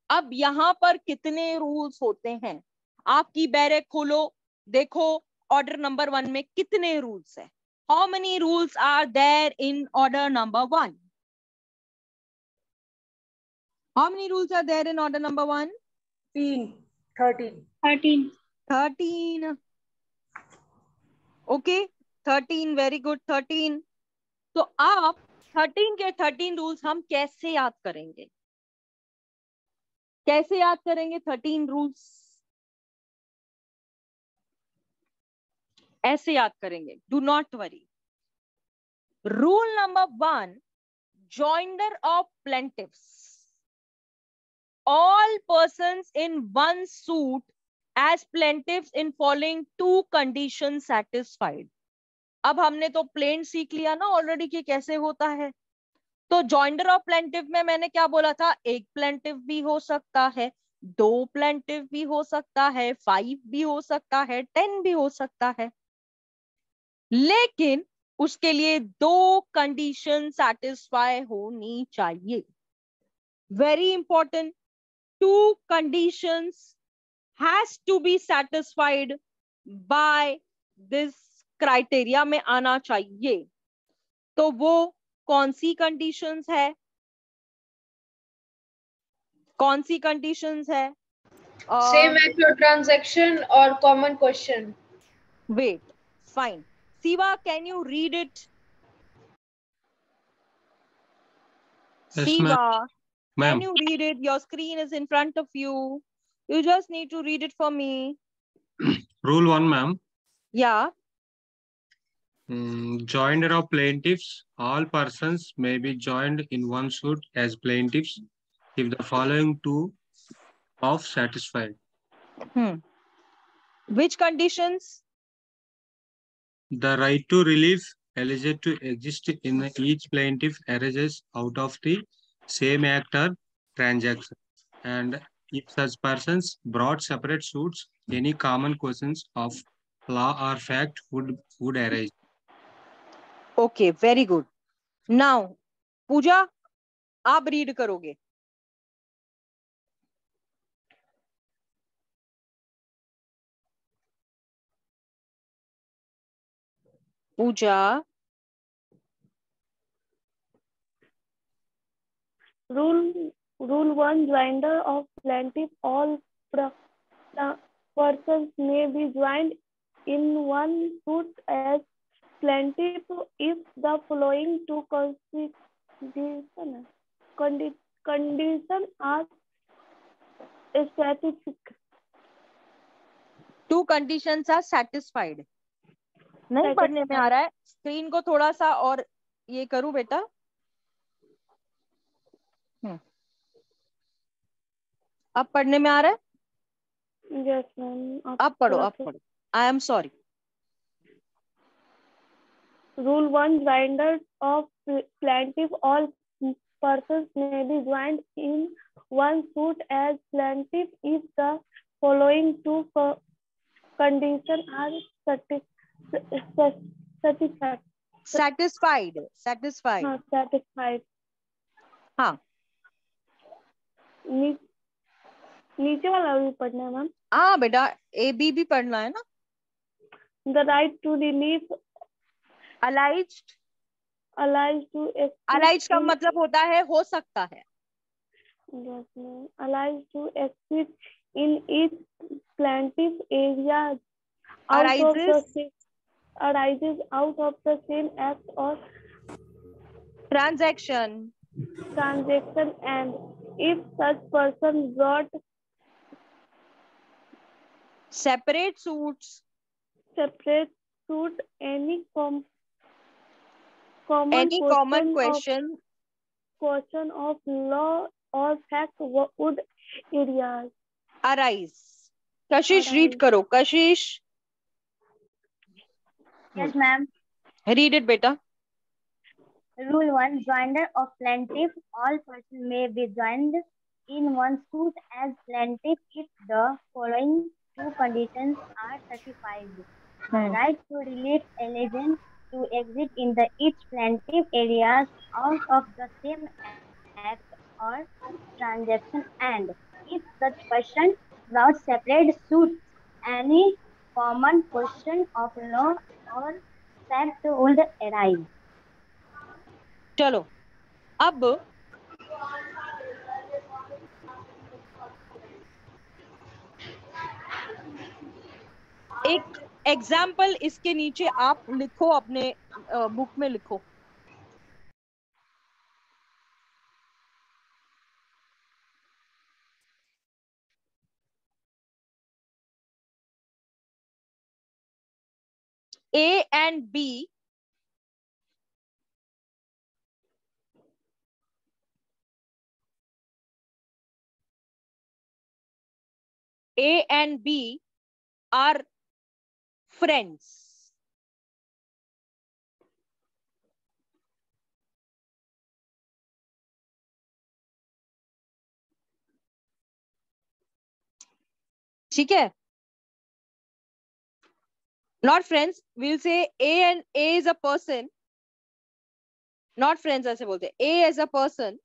अब यहां पर कितने रूल्स होते हैं? आपकी बैरक खोलो, देखो ऑर्डर नंबर 1 में कितने रूल्स है। How many rules are there in order number 1? How many rules are there in order number 1? 13। 13। Okay, 13, very good, 13। तो आप 13 के 13 रूल्स हम कैसे याद करेंगे? कैसे याद करेंगे 13 रूल्स? ऐसे याद करेंगे, do not worry. Rule number 1, joinder of plaintiffs, all persons in one suit as plaintiffs in following 2 conditions satisfied। अब हमने तो प्लेन सीख लिया ना ऑलरेडी कि कैसे होता है। तो जॉइंडर ऑफ प्लेंटिव में मैंने क्या बोला था, एक प्लेंटिव भी हो सकता है, 2 प्लेंटिव भी हो सकता है, 5 भी हो सकता है, 10 भी हो सकता है, लेकिन उसके लिए 2 कंडीशन सेटिस्फाई होनी चाहिए. Very important, 2 conditions has to be satisfied by this criteria में आना चाहिए. तो वो कौन सी कंडीशंस है, कौन सी कंडीशंस है? सेम एक्ट और ट्रांजैक्शन और common question. Wait, fine. Siva, can you read it? Yes, Siva, ma'am. can you read it? Your screen is in front of you. You just need to read it for me. Rule 1, ma'am. Yeah. Joinder of plaintiffs. All persons may be joined in one suit as plaintiffs if the following two of satisfied. Which conditions? The right to relief alleged to exist in each plaintiff arises out of the same act or transaction. And if such persons brought separate suits, any common questions of law or fact would arise. Okay, very good. Now, Pooja, आप read करोगे. Pooja. Rule 1, joinder of plaintiff. All persons may be joined in one suit as plaintiff if the following two conditions are satisfied. 2 conditions are satisfied. नहीं पढ़ने में आ रहा है. Screen को थोड़ा सा और ये करूं बेटा. अब पढ़ने में आ रहा है? Yes, ma'am. अब पढ़ो, अब पढ़ो. I am sorry. Rule 1, joinder of plaintiff. All persons may be joined in one suit as plaintiff if the following two conditions are satisfied. Satisfied. Satisfied. हाँ. नीचे वाला भी पढ़ना है मैम. हाँ बेटा, ए बी भी पढ़ना है ना. The right to relief alleged to alleged का मतलब होता है हो सकता है. Yes, ma'am. Alleged to exist in each plaintiff area arises out of the same act or transaction, and if such person brought separate suits, any common question of law or fact would arise. Kashish, read karo. Kashish. Yes, ma'am. Read it, beta. Rule 1, joinder of plaintiff. All persons may be joined in one suit as plaintiff if the following two conditions are satisfied. Right to relief alleged to exist in the each plaintiff areas out of the same act or transaction, and if such person brought separate suits, any common question of law or fact would arise. चलो अब एक example इसके नीचे आप लिखो, अपने book में लिखो. A and B are friends. ठीक है, not friends, we'll say A and A is a person, not friends ऐसे बोलते हैं, A as a person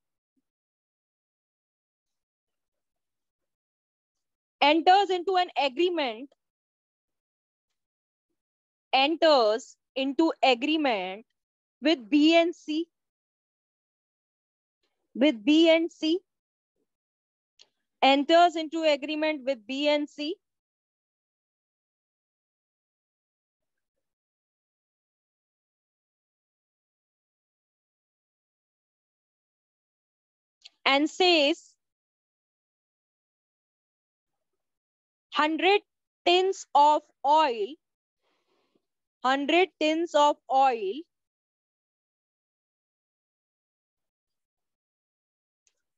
enters into an agreement, enters into agreement with B and C, with B and C, enters into agreement with B and C, and says 100 tins of oil, 100 tins of oil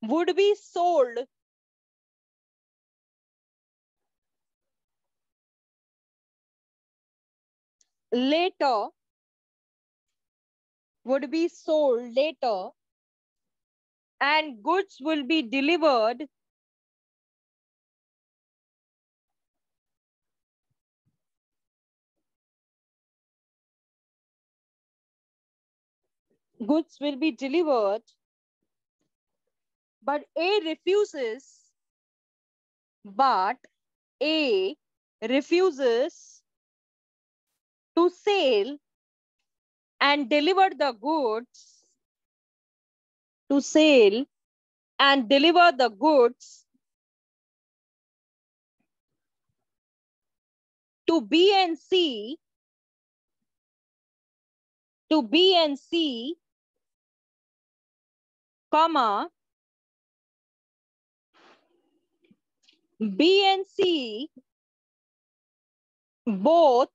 would be sold later, would be sold later, and goods will be delivered goods will be delivered, but A refuses, but A refuses to sell and deliver the goods, to sell and deliver the goods to B and C, to B and C, comma, B and C both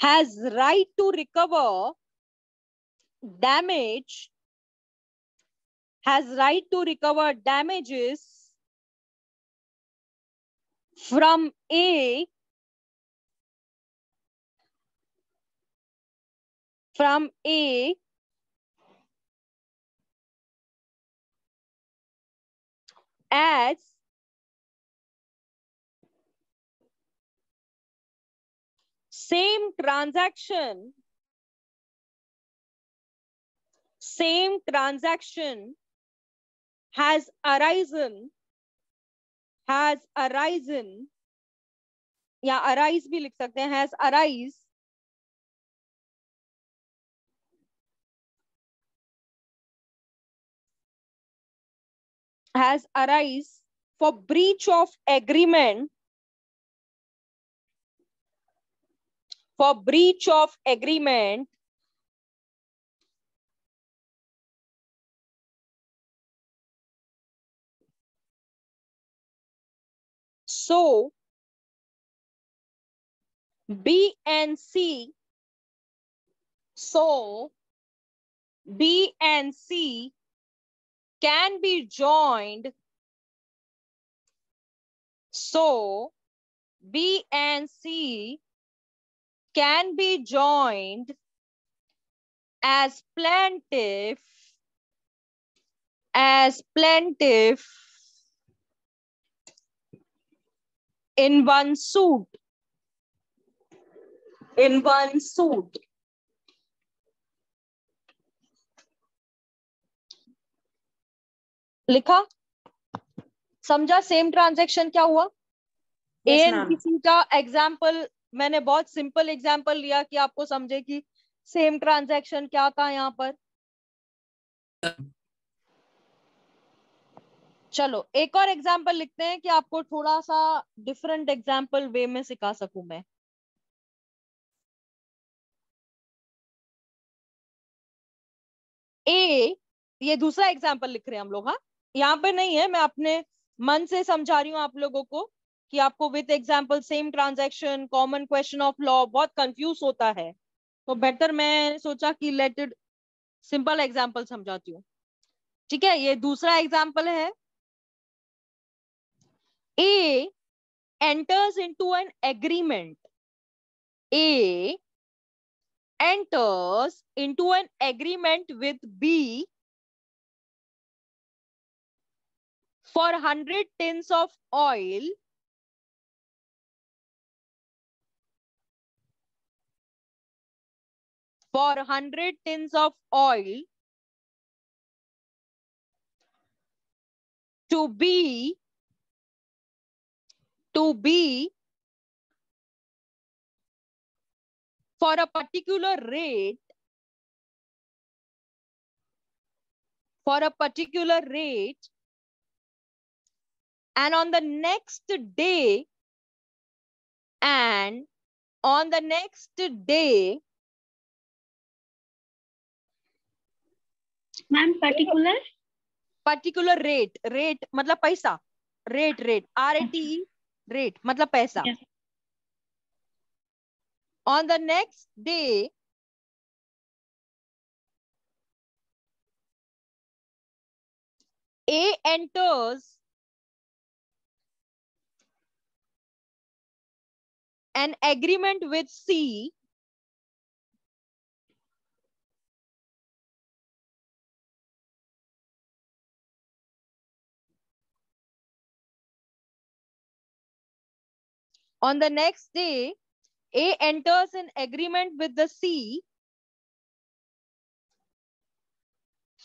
has right to recover damage, has right to recover damages from A, from A as same transaction has arisen, या arise भी लिख सकते हैं, has arise for breach of agreement, for breach of agreement so B and C, so B and C can be joined, so B and C can be joined as plaintiff in one suit, in one suit. लिखा, समझा same transaction क्या हुआ? A and B C का example मैंने बहुत simple example लिया कि आपको समझे कि सेम ट्रांजैक्शन क्या था यहाँ पर। चलो एक और एग्जाम्पल लिखते हैं कि आपको थोड़ा सा डिफरेंट एग्जाम्पल वे में सिखा सकूं मैं। ए, ये दूसरा एग्जाम्पल लिख रहे हैं हम लोग, हाँ यहाँ पे नहीं है, मैं अपने मन से समझा रही हूँ आप लोगों को कि आपको with example same transaction common question of law बहुत कंफ्यूज होता है, तो बेटर मैं सोचा कि लेट इट सिंपल एग्जाम्पल समझाती हूँ। ठीक है, ये दूसरा एग्जाम्पल है। A enters into an agreement, A enters into an agreement with B For 100 tins of oil, for 100 tins of oil to be for a particular rate, and on the next day, ma'am particular rate मतलब पैसा, rate RATE, rate मतलब पैसा. Yes. On the next day, A enters an agreement with C on the next day. A enters an agreement with the C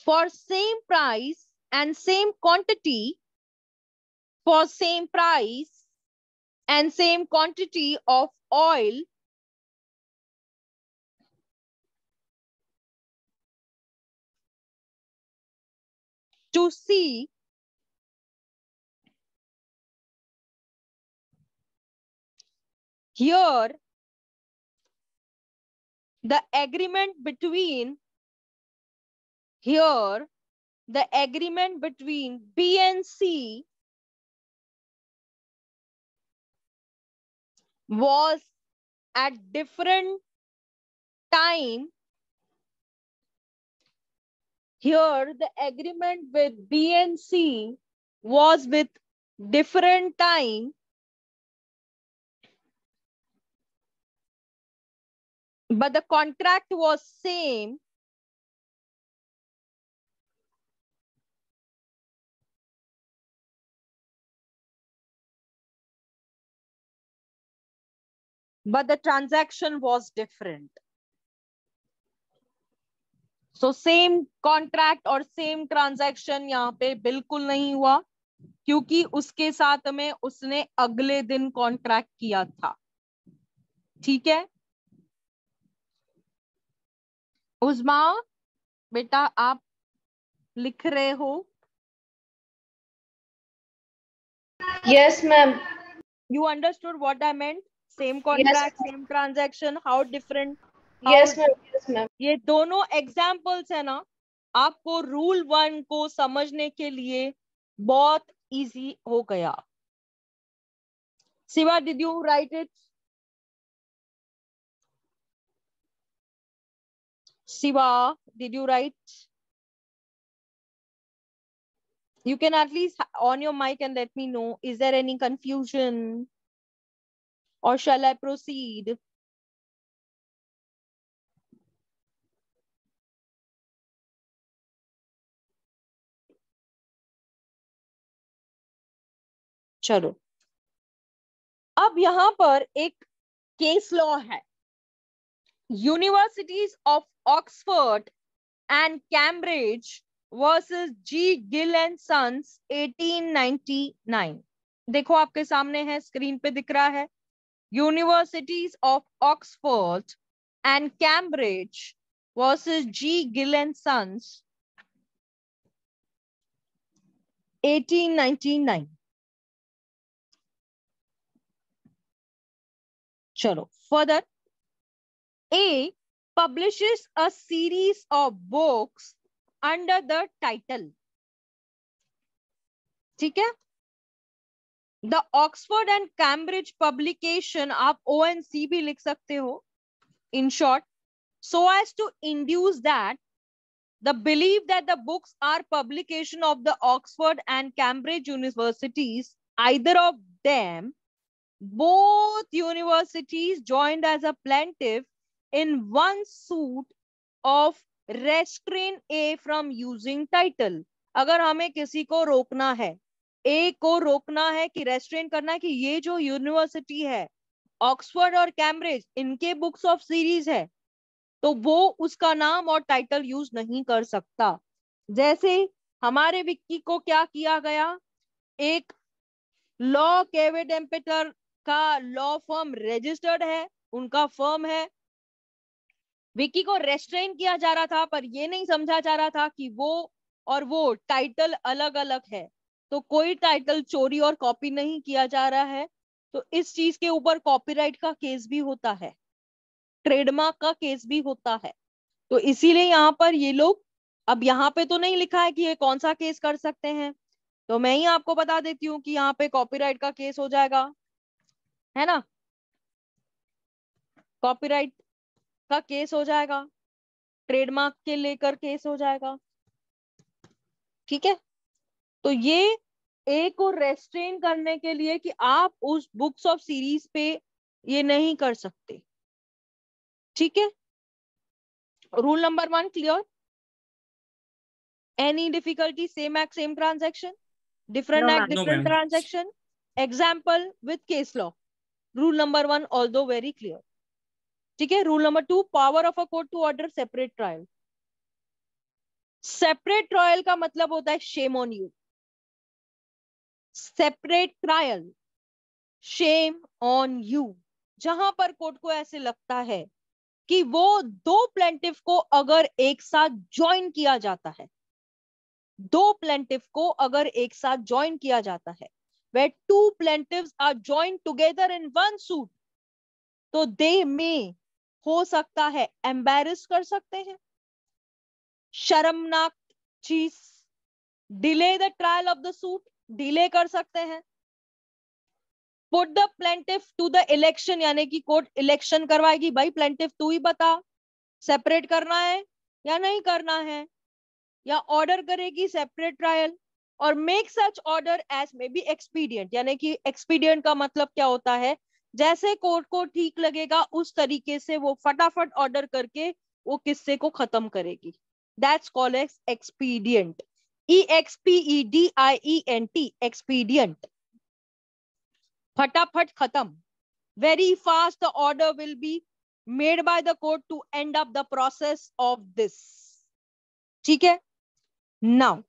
for same price and same quantity, of oil to C. Here, the agreement between B and C was at different time. Here, the agreement with B and C was with different time, but the contract was same. But the transaction was different. So same contract और same transaction यहाँ पे बिल्कुल नहीं हुआ, क्योंकि उसके साथ में उसने अगले दिन कॉन्ट्रैक्ट किया था. ठीक है उस्मा, बेटा आप लिख रहे हो? Yes, ma'am. You understood what I meant? Same contract, same transaction, how different? Yes, ma'am. Yes, ma'am. ये दोनों एग्जाम्पल्स है ना, आपको रूल 1 को समझने के लिए बहुत इजी हो गया. Siva, did you write it? Siva, did you write? You can at least on your mic and let me know. Is there any confusion? Or shall I proceed? चलो, अब यहां पर एक केस लॉ है. Universities of Oxford and Cambridge versus G Gill and sons 1899. देखो आपके सामने है, स्क्रीन पे दिख रहा है. Universities of Oxford and Cambridge versus G Gill and sons 1899. चलो further. A publishes a series of books under the title. ठीक है. The Oxford and Cambridge publication, आप ONC भी लिख सकते हो, in short, so as to induce that the belief that the books are publication of the Oxford and Cambridge universities, either of them, both universities joined as a plaintiff in one suit of restrain A from using title. अगर हमें किसी को रोकना है ए को रोकना है कि रेस्ट्रेन करना है कि ये जो यूनिवर्सिटी है ऑक्सफोर्ड और कैम्ब्रिज, इनके बुक्स ऑफ सीरीज है, तो वो उसका नाम और टाइटल यूज नहीं कर सकता। जैसे हमारे विक्की को क्या किया गया, एक लॉ केवेडेम्पेटर का लॉ फर्म रजिस्टर्ड है, उनका फर्म है, विक्की को रेस्ट्रेन किया जा रहा था, पर ये नहीं समझा जा रहा था कि वो और वो टाइटल अलग अलग है, तो कोई टाइटल चोरी और कॉपी नहीं किया जा रहा है, तो इस चीज के ऊपर कॉपीराइट का केस भी होता है, ट्रेडमार्क का केस भी होता है। तो इसीलिए यहाँ पर ये लोग, अब यहाँ पे तो नहीं लिखा है कि ये कौन सा केस कर सकते हैं, तो मैं ही आपको बता देती हूँ कि यहाँ पे कॉपीराइट का केस हो जाएगा, है ना, कॉपीराइट का केस हो जाएगा, ट्रेडमार्क के लेकर केस हो जाएगा, ठीक है। तो ये ए को रेस्ट्रेन करने के लिए कि आप उस बुक्स ऑफ सीरीज पे ये नहीं कर सकते, ठीक है। Rule number 1 clear? Any difficulty? Same act same transaction, different No, act ma'am. No, different ma'am. Transaction, example with case law. Rule number 1 although very clear, ठीक है। Rule number 2, power of a court to order separate trial. Separate trial का मतलब होता है shame on you, separate trial, shame on you. जहां पर court को ऐसे लगता है कि वो दो प्लेंटिफ को अगर एक साथ ज्वाइन किया जाता है, दो प्लेंटिफ को अगर एक साथ ज्वाइन किया जाता है, where two plaintiffs are joined together in one suit, तो they may, हो सकता है, एम्बेरस कर सकते हैं, शर्मनाक चीज, delay the trial of the suit, delay कर सकते हैं, put the plaintiff to the election, यानी कि कोर्ट इलेक्शन करवाएगी, भाई प्लेंटिफ तू ही बता सेपरेट करना है या नहीं करना है, या ऑर्डर करेगी सेपरेट ट्रायल, और make such order as may be expedient, यानी कि एक्सपीडियंट का मतलब क्या होता है, जैसे कोर्ट को ठीक लगेगा उस तरीके से वो फटाफट ऑर्डर करके वो किस्से को खत्म करेगी, that's called as expedient, EXPEDIENT, expedient, फटाफट खत्म, very fast the order will be made by the court to end up the process of this, ठीक है। Now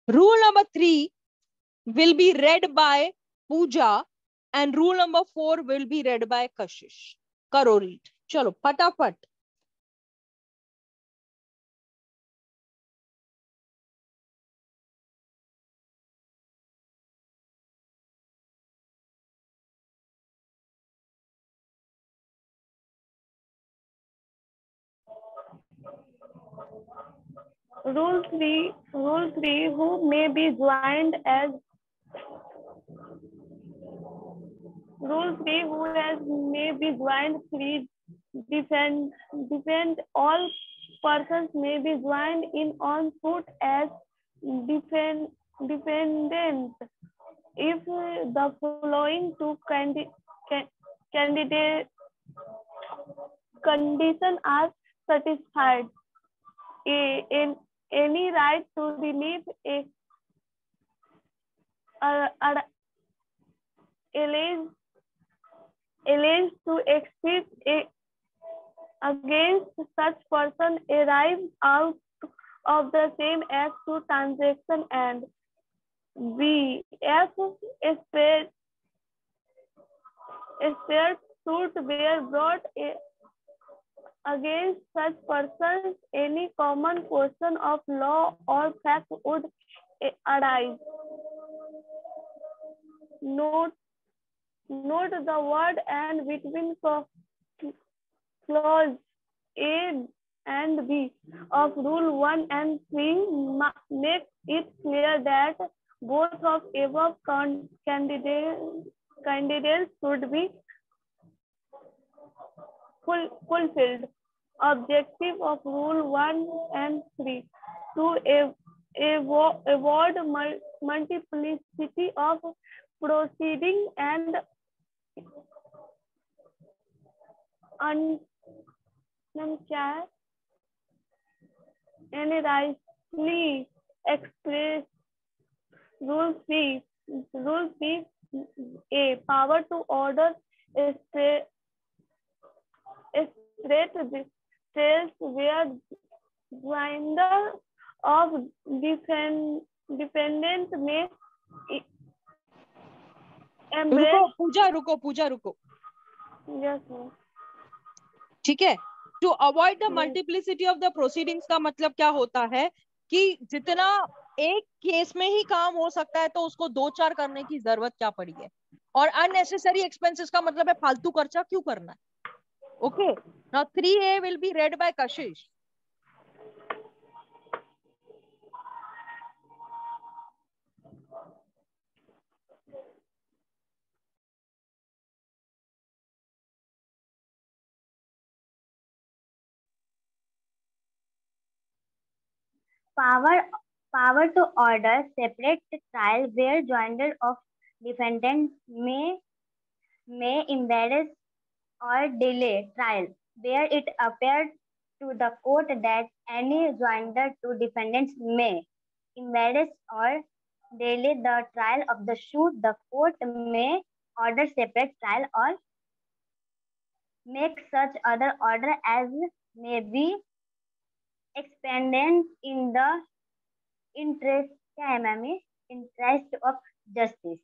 rule number 3 will be read by Pooja and rule number 4 will be read by Kashish. करो read, चलो फटाफट। Rule 3, who may be joined as Rule 3, may be joined 3, defend all persons may be joined in on suit as defendant if the following two candidate conditions are satisfied. In any right to relief alleged to exist against such person arise out of the same act to transaction, and B, F spared suit were brought against such persons, any common question of law or fact would arise. Note the word and between clause A and B of Rule 1 and 3 make it clear that both of above candidates should be fulfilled. Objective of Rule 1 and 3 to avoid multiplicity of proceeding and unrightly Rule 3. Rule 3A. Power to order a straight sales where joinder of defendant may embrace. पूजा रुको Yes, ma'am. ठीक है. To avoid the multiplicity of the proceedings का मतलब क्या होता है कि जितना एक केस में ही काम हो सकता है तो उसको 2-4 करने की जरूरत क्या पड़ी है. और अननेसेसरी एक्सपेंसेस का मतलब है फालतू खर्चा क्यों करना है. Okay. Now 3A will be read by Kashish. Power to order separate trial where joinder of defendant may embarrass or delay trial where it appears to the court that any joinder to defendants may embarrass or delay the trial of the suit. The court may order separate trial or make such other order as may be expedient in the interest of justice.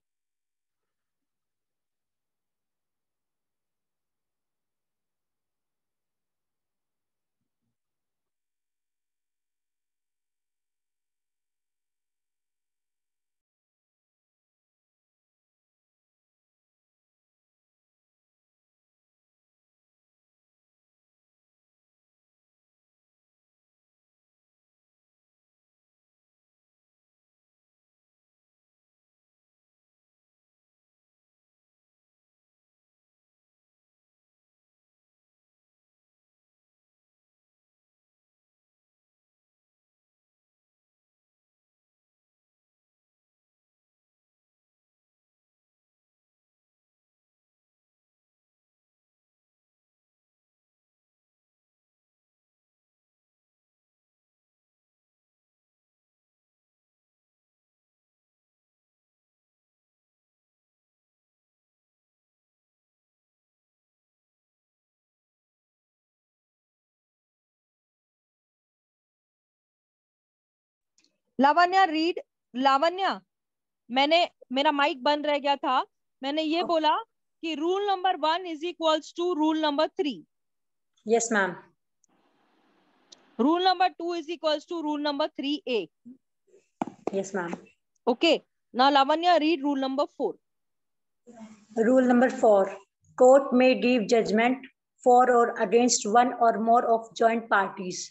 Lavanya read. Lavanya, मेरा mic बंद रह गया था. मैंने ये बोला कि rule number 1 is equals to rule number 3. Yes ma'am. Rule number 2 is equals to rule number 3A. Yes ma'am. Okay. Now Lavanya, read rule number 4. Rule number 4. Court may give judgment for or against one or more of joint parties.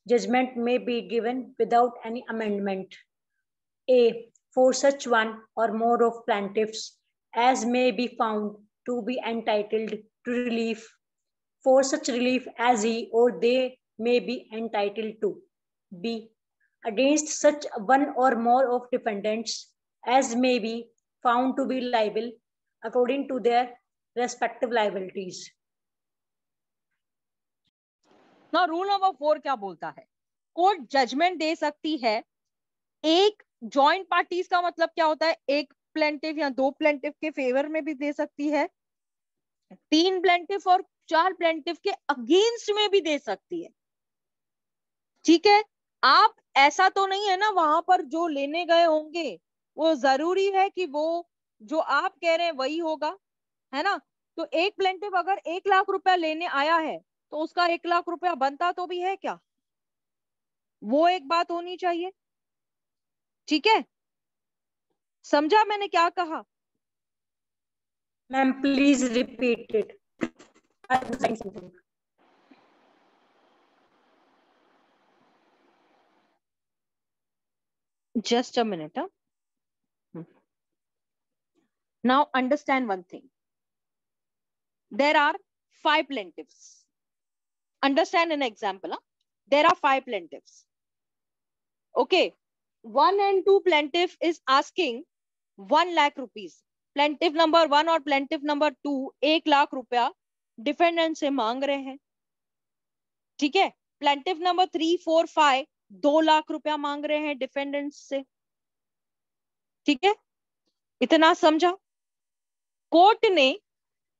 Judgment may be given without any amendment. A. For such one or more of plaintiffs as may be found to be entitled to relief, for such relief as he or they may be entitled to. B. Against such one or more of defendants as may be found to be liable according to their respective liabilities. Now rule number 4 क्या बोलता है? Court judgement दे सकती है. एक joint parties का मतलब क्या होता है? एक प्लेंटिफ या 2 प्लेंटिफ के फेवर में भी दे सकती है, 3 प्लेंटिफ और 4 प्लेंटिफ के अगेंस्ट में भी दे सकती है. ठीक है. आप ऐसा तो नहीं है ना वहां पर जो लेने गए होंगे वो जरूरी है कि वो जो आप कह रहे हैं वही होगा, है ना. तो एक प्लेंटिफ अगर 1 लाख रुपया लेने आया है तो उसका 1 लाख रुपया बनता तो भी है क्या? वो एक बात होनी चाहिए. ठीक है. समझा मैंने क्या कहा? Ma'am please repeat it. Just a minute. Now understand one thing. There are 5 plaintiffs. Understand an example. There are 5 plaintiffs. Okay. 1 and 2 plaintiff is asking 1 lakh rupees. Plaintiff number 1 और plaintiff number 2 1 लाख रुपया defendant से मांग रहे हैं. ठीक है. Plaintiff number 3, 4, 5 2 lakh रुपया मांग रहे हैं डिफेंडेंट से. ठीक है, इतना समझा। कोर्ट ने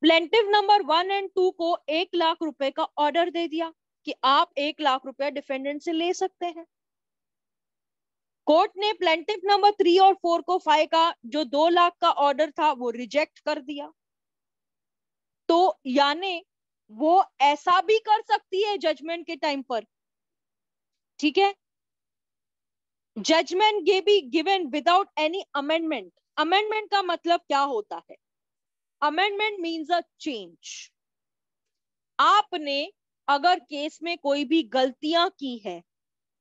प्लेंटिव नंबर 1 और 2 को 1 लाख रुपए का ऑर्डर दे दिया कि आप 1 लाख रुपए डिफेंडेंट से ले सकते हैं। कोर्ट ने प्लेंटिव नंबर 3 और 4 को 5 का जो 2 लाख का ऑर्डर था वो रिजेक्ट कर दिया। तो यानी वो ऐसा भी कर सकती है जजमेंट के टाइम पर, ठीक है। Judgment be given without any amendment. Amendment का मतलब क्या होता है? Amendment means a change. आपने अगर केस में कोई भी गलतियां की है,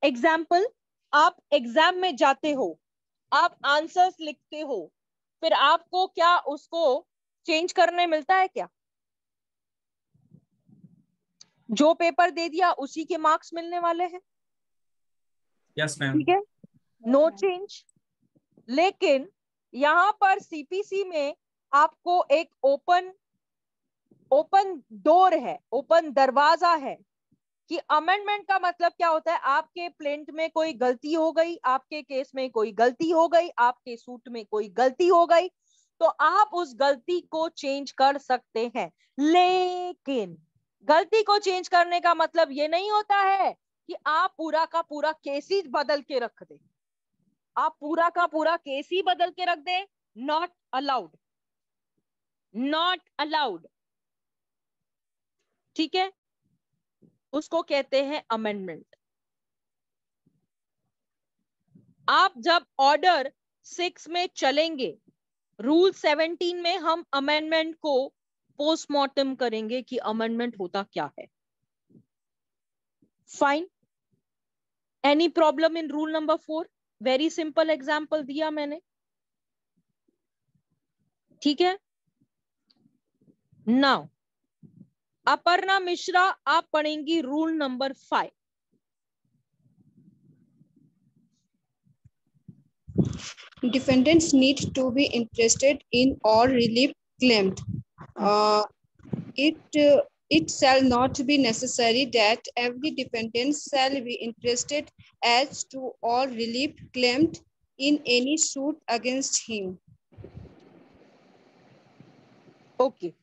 एग्जाम्पल, आप एग्जाम में जाते हो, आप आंसर्स लिखते हो, फिर आपको क्या उसको चेंज करने मिलता है क्या? जो पेपर दे दिया उसी के मार्क्स मिलने वाले हैं। Yes ma'am. ठीक है, नो चेंज। लेकिन यहां पर सीपीसी में आपको एक ओपन डोर है, ओपन दरवाजा है कि अमेंडमेंट का मतलब क्या होता है? आपके प्लेंट में कोई गलती हो गई, आपके केस में कोई गलती हो गई, आपके सूट में कोई गलती हो गई, तो आप उस गलती को चेंज कर सकते हैं। लेकिन गलती को चेंज करने का मतलब ये नहीं होता है कि आप पूरा का पूरा केस ही बदल के रख दे। आप पूरा का पूरा केस ही बदल के रख दे, नॉट अलाउड, नॉट अलाउड। ठीक है, उसको कहते हैं अमेंडमेंट। आप जब ऑर्डर 6 में चलेंगे, रूल 17 में हम अमेंडमेंट को पोस्टमार्टम करेंगे कि अमेंडमेंट होता क्या है। Fine. Any problem in rule number 4? Very simple example दिया मैंने, ठीक है। नाउ अपर्णा मिश्रा, आप पढ़ेंगी rule number 5। Defendants need to be interested in all relief claimed. It shall not be necessary that every defendant shall be interested as to all relief claimed in any suit against him. Okay,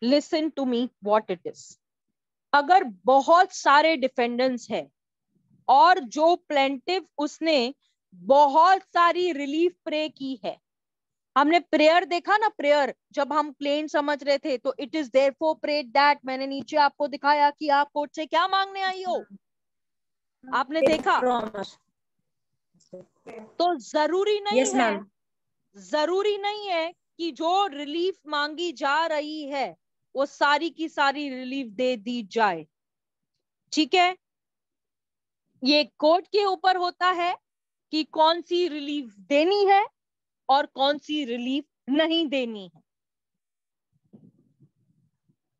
listen to me what it is. अगर बहुत सारे defendants हैं और जो plaintiff उसने बहुत सारी relief pray की है, हमने प्रेयर देखा ना, प्रेयर जब हम प्लेन समझ रहे थे, तो it is therefore prayed that, मैंने नीचे आपको दिखाया कि आप कोर्ट से क्या मांगने आई हो, आपने देखा। तो जरूरी नहीं है, जरूरी नहीं है कि जो रिलीफ मांगी जा रही है वो सारी की सारी रिलीफ दे दी जाए। ठीक है, ये कोर्ट के ऊपर होता है कि कौन सी रिलीफ देनी है और कौन सी रिलीफ नहीं देनी है।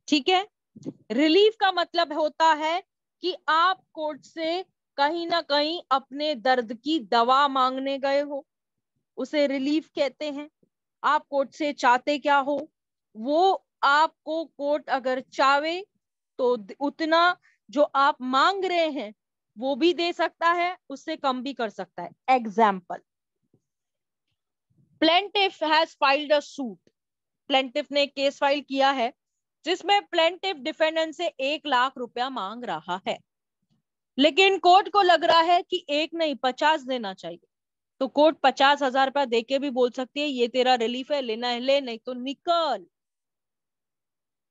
ठीक है, रिलीफ का मतलब होता है कि आप कोर्ट से कहीं ना कहीं अपने दर्द की दवा मांगने गए हो, उसे रिलीफ कहते हैं। आप कोर्ट से चाहते क्या हो, वो आपको कोर्ट अगर चाहे तो उतना जो आप मांग रहे हैं वो भी दे सकता है, उससे कम भी कर सकता है। Example, plaintiff has filed a suit. Plaintiff ने केस फाइल किया है जिसमें प्लेंटिफ डिफेंडेंट से 1 लाख रुपया मांग रहा है, लेकिन कोर्ट को लग रहा है कि 1 नहीं 50 देना चाहिए, तो कोर्ट 50,000 रुपया देके भी बोल सकती है ये तेरा रिलीफ है, लेना है ले, नहीं तो निकल।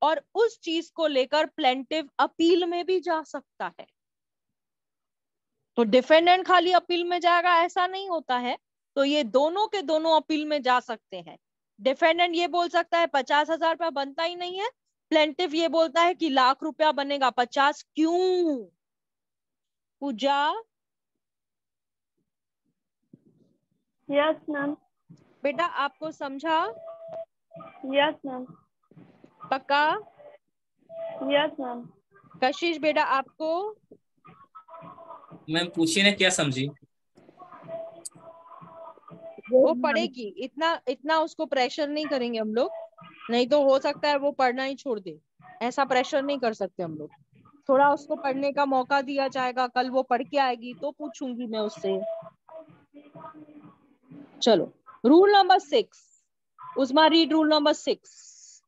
और उस चीज को लेकर प्लेंटिव अपील में भी जा सकता है। तो डिफेंडेंट खाली अपील में जाएगा ऐसा नहीं होता है, तो ये दोनों के दोनों अपील में जा सकते हैं। डिफेंडेंट ये बोल सकता है 50,000 रुपया बनता ही नहीं है, प्लेंटिव ये बोलता है कि 1 लाख रुपया बनेगा। 50 क्यों? पूजा? Yes ma'am. बेटा आपको समझा? Yes ma'am. पक्का? Yes ma'am. कशिश बेटा आपको? मैम पूछिए ना क्या समझी। वो पढ़ेगी, इतना उसको प्रेशर नहीं करेंगे हम लोग, नहीं तो हो सकता है वो पढ़ना ही छोड़ दे। ऐसा प्रेशर नहीं कर सकते हम लोग, थोड़ा उसको पढ़ने का मौका दिया जाएगा। कल वो पढ़ के आएगी तो पूछूंगी मैं उससे। चलो Rule number 6. Uzma, read rule number 6.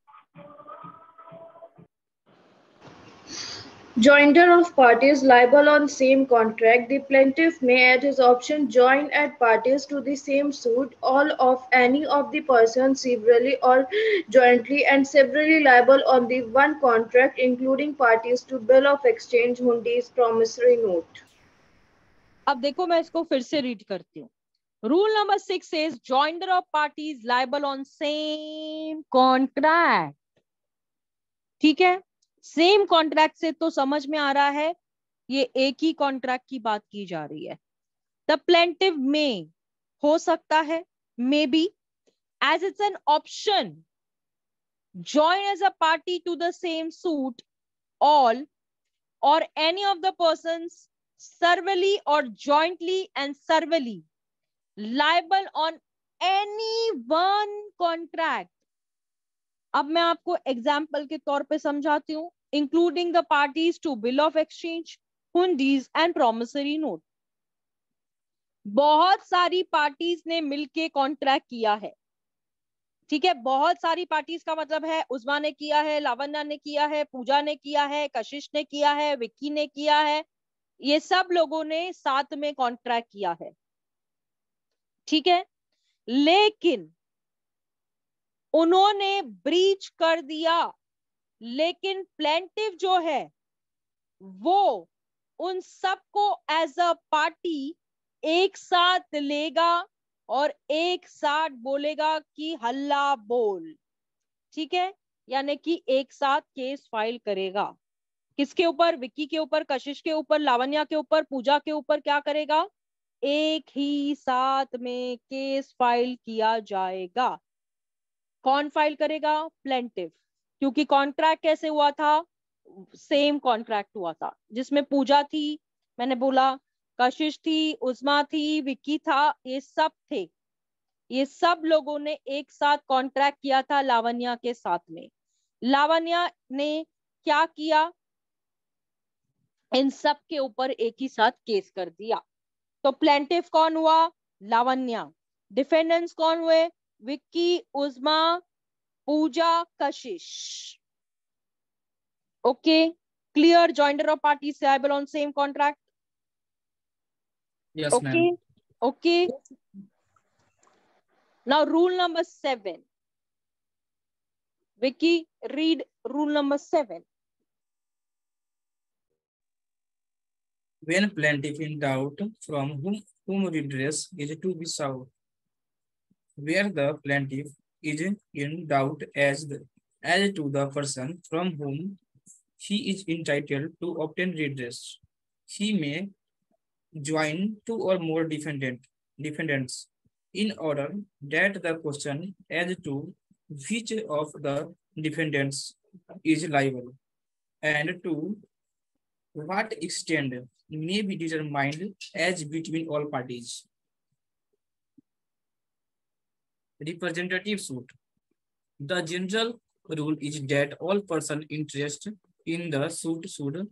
Joinder of parties liable on same contract. The plaintiff may at his option join at parties to the same suit all of any of the persons severally or jointly and severally liable on the one contract, including parties to bill of exchange, hundis, promissory note. अब देखो मैं इसको फिर से read करती हूँ. Rule number 6 says joinder of parties liable on same contract. ठीक है, सेम कॉन्ट्रैक्ट से तो समझ में आ रहा है ये एक ही कॉन्ट्रैक्ट की बात की जा रही है. द प्लेंटिव में हो सकता है, maybe, as it's an option, join as a party to the same suit all or any of the persons severally or jointly and severally liable on any one contract. अब मैं आपको example के तौर पे समझाती हूँ. Including the parties to bill of exchange, hundis and promissory note. बहुत सारी पार्टीज ने मिलके कॉन्ट्रैक्ट किया है. ठीक है, बहुत सारी पार्टीज का मतलब है उस्मा ने किया है, लावण्या ने किया है, पूजा ने किया है, कशिश ने किया है, विक्की ने किया है. ये सब लोगों ने साथ में कॉन्ट्रैक्ट किया है. ठीक है, लेकिन उन्होंने ब्रीच कर दिया. लेकिन प्लेंटिव जो है वो उन सबको एज अ पार्टी एक साथ लेगा और एक साथ बोलेगा कि हल्ला बोल. ठीक है, यानी कि एक साथ केस फाइल करेगा. किसके ऊपर? विक्की के ऊपर, कशिश के ऊपर, लावण्या के ऊपर, पूजा के ऊपर. क्या करेगा? एक ही साथ में केस फाइल किया जाएगा. कौन फाइल करेगा? प्लेंटिव. क्योंकि कॉन्ट्रैक्ट कैसे हुआ था? सेम कॉन्ट्रैक्ट हुआ था, जिसमें पूजा थी, मैंने बोला, कशिश थी, उस्मा थी, विक्की था, ये सब थे. ये सब लोगों ने एक साथ कॉन्ट्रैक्ट किया था लावण्या के साथ में. लावण्या ने क्या किया? इन सब के ऊपर एक ही साथ केस कर दिया. तो प्लेंटिव कौन हुआ? लावण्या. डिफेंडेंट्स कौन हुए? विक्की, उस्मा, पूजा, कशिश. Okay, clear? Joinder of parties liable on same contract. Yes, okay ma'am. okay, now rule number 7. Vicky, read rule number 7. When plaintiff in doubt from whom redress is to be sought, where the plaintiff is in doubt as to the person from whom he is entitled to obtain redress, he may join two or more defendants in order that the question as to which of the defendants is liable and to what extent may be determined as between all parties. Representative suit. The general rule is that all persons interested in the suit should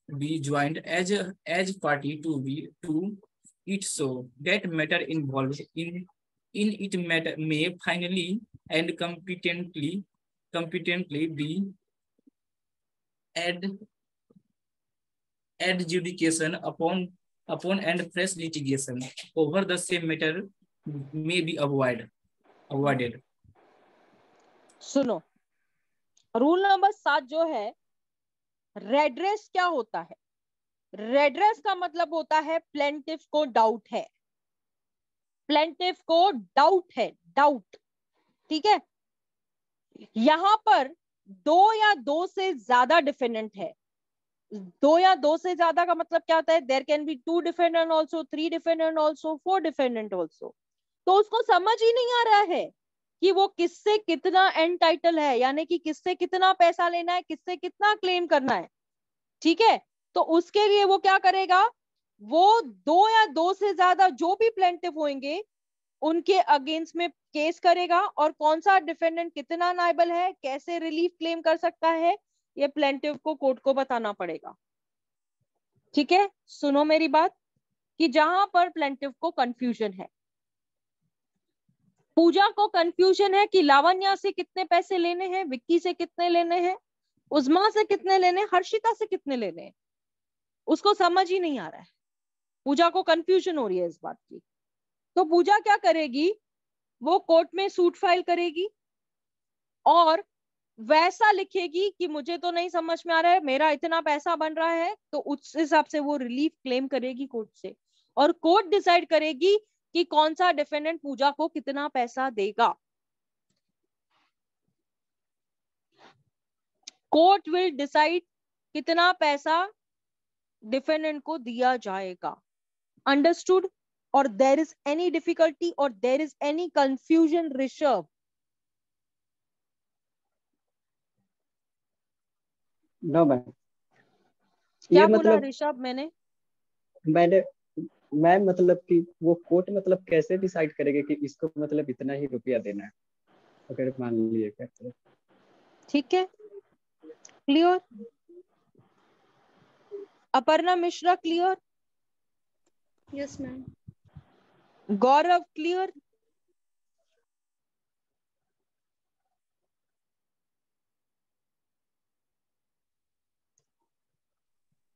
be joined as party to it, so that matter involved in it matter may finally and competently be adjudication upon and fresh litigation over the same matter may be avoided. सुनो, rule number 7 जो है, रेड्रेस क्या होता है? रेड्रेस का मतलब होता है प्लेंटिव को डाउट है. प्लेंटिव को डाउट है, डाउट. ठीक है, यहां पर 2 या 2 से ज्यादा डिफेंडेंट है. 2 या 2 से ज्यादा का मतलब क्या होता है? There can be 2 defendant also, 3 defendant also, 4 defendant also. तो उसको समझ ही नहीं आ रहा है कि वो किससे कितना एंटाइटल है, यानी कि किससे कितना पैसा लेना है, किससे कितना क्लेम करना है. ठीक है, तो उसके लिए वो क्या करेगा? वो 2 या 2 से ज्यादा जो भी प्लेंटिव होंगे उनके अगेंस्ट में केस करेगा, और कौन सा डिफेंडेंट कितना नाइबल है, कैसे रिलीफ क्लेम कर सकता है, ये प्लेंटिव को कोर्ट को बताना पड़ेगा. ठीक है, सुनो मेरी बात, कि जहां पर प्लेंटिव को कंफ्यूजन है, पूजा को कंफ्यूजन है कि लावण्या से कितने पैसे लेने हैं, विक्की से कितने लेने हैं, उज्मा से कितने लेने हैं, हर्षिता से कितने लेने हैं, उसको समझ ही नहीं आ रहा है। पूजा को कंफ्यूजन हो रही है इस बात की। तो पूजा क्या करेगी, वो कोर्ट में सूट फाइल करेगी और वैसा लिखेगी कि मुझे तो नहीं समझ में आ रहा है, मेरा इतना पैसा बन रहा है, तो उस हिसाब से वो रिलीफ क्लेम करेगी कोर्ट से, और कोर्ट डिसाइड करेगी कि कौन सा डिफेंडेंट पूजा को कितना पैसा देगा। कोर्ट विल डिसाइड कितना पैसा डिफेंडेंट को दिया जाएगा। अंडरस्टूड? और देयर इज एनी डिफिकल्टी और there is any confusion Rishabh? No ma'am. क्या ये बोला मतलब ऋषभ? मैंने मैम मतलब कि वो कोर्ट मतलब कैसे डिसाइड करेगा कि इसको मतलब इतना ही रुपया देना है, अगर मान लिए कहते हैं। ठीक है, clear? Aparna Mishra clear? Yes ma'am. Gaurav clear?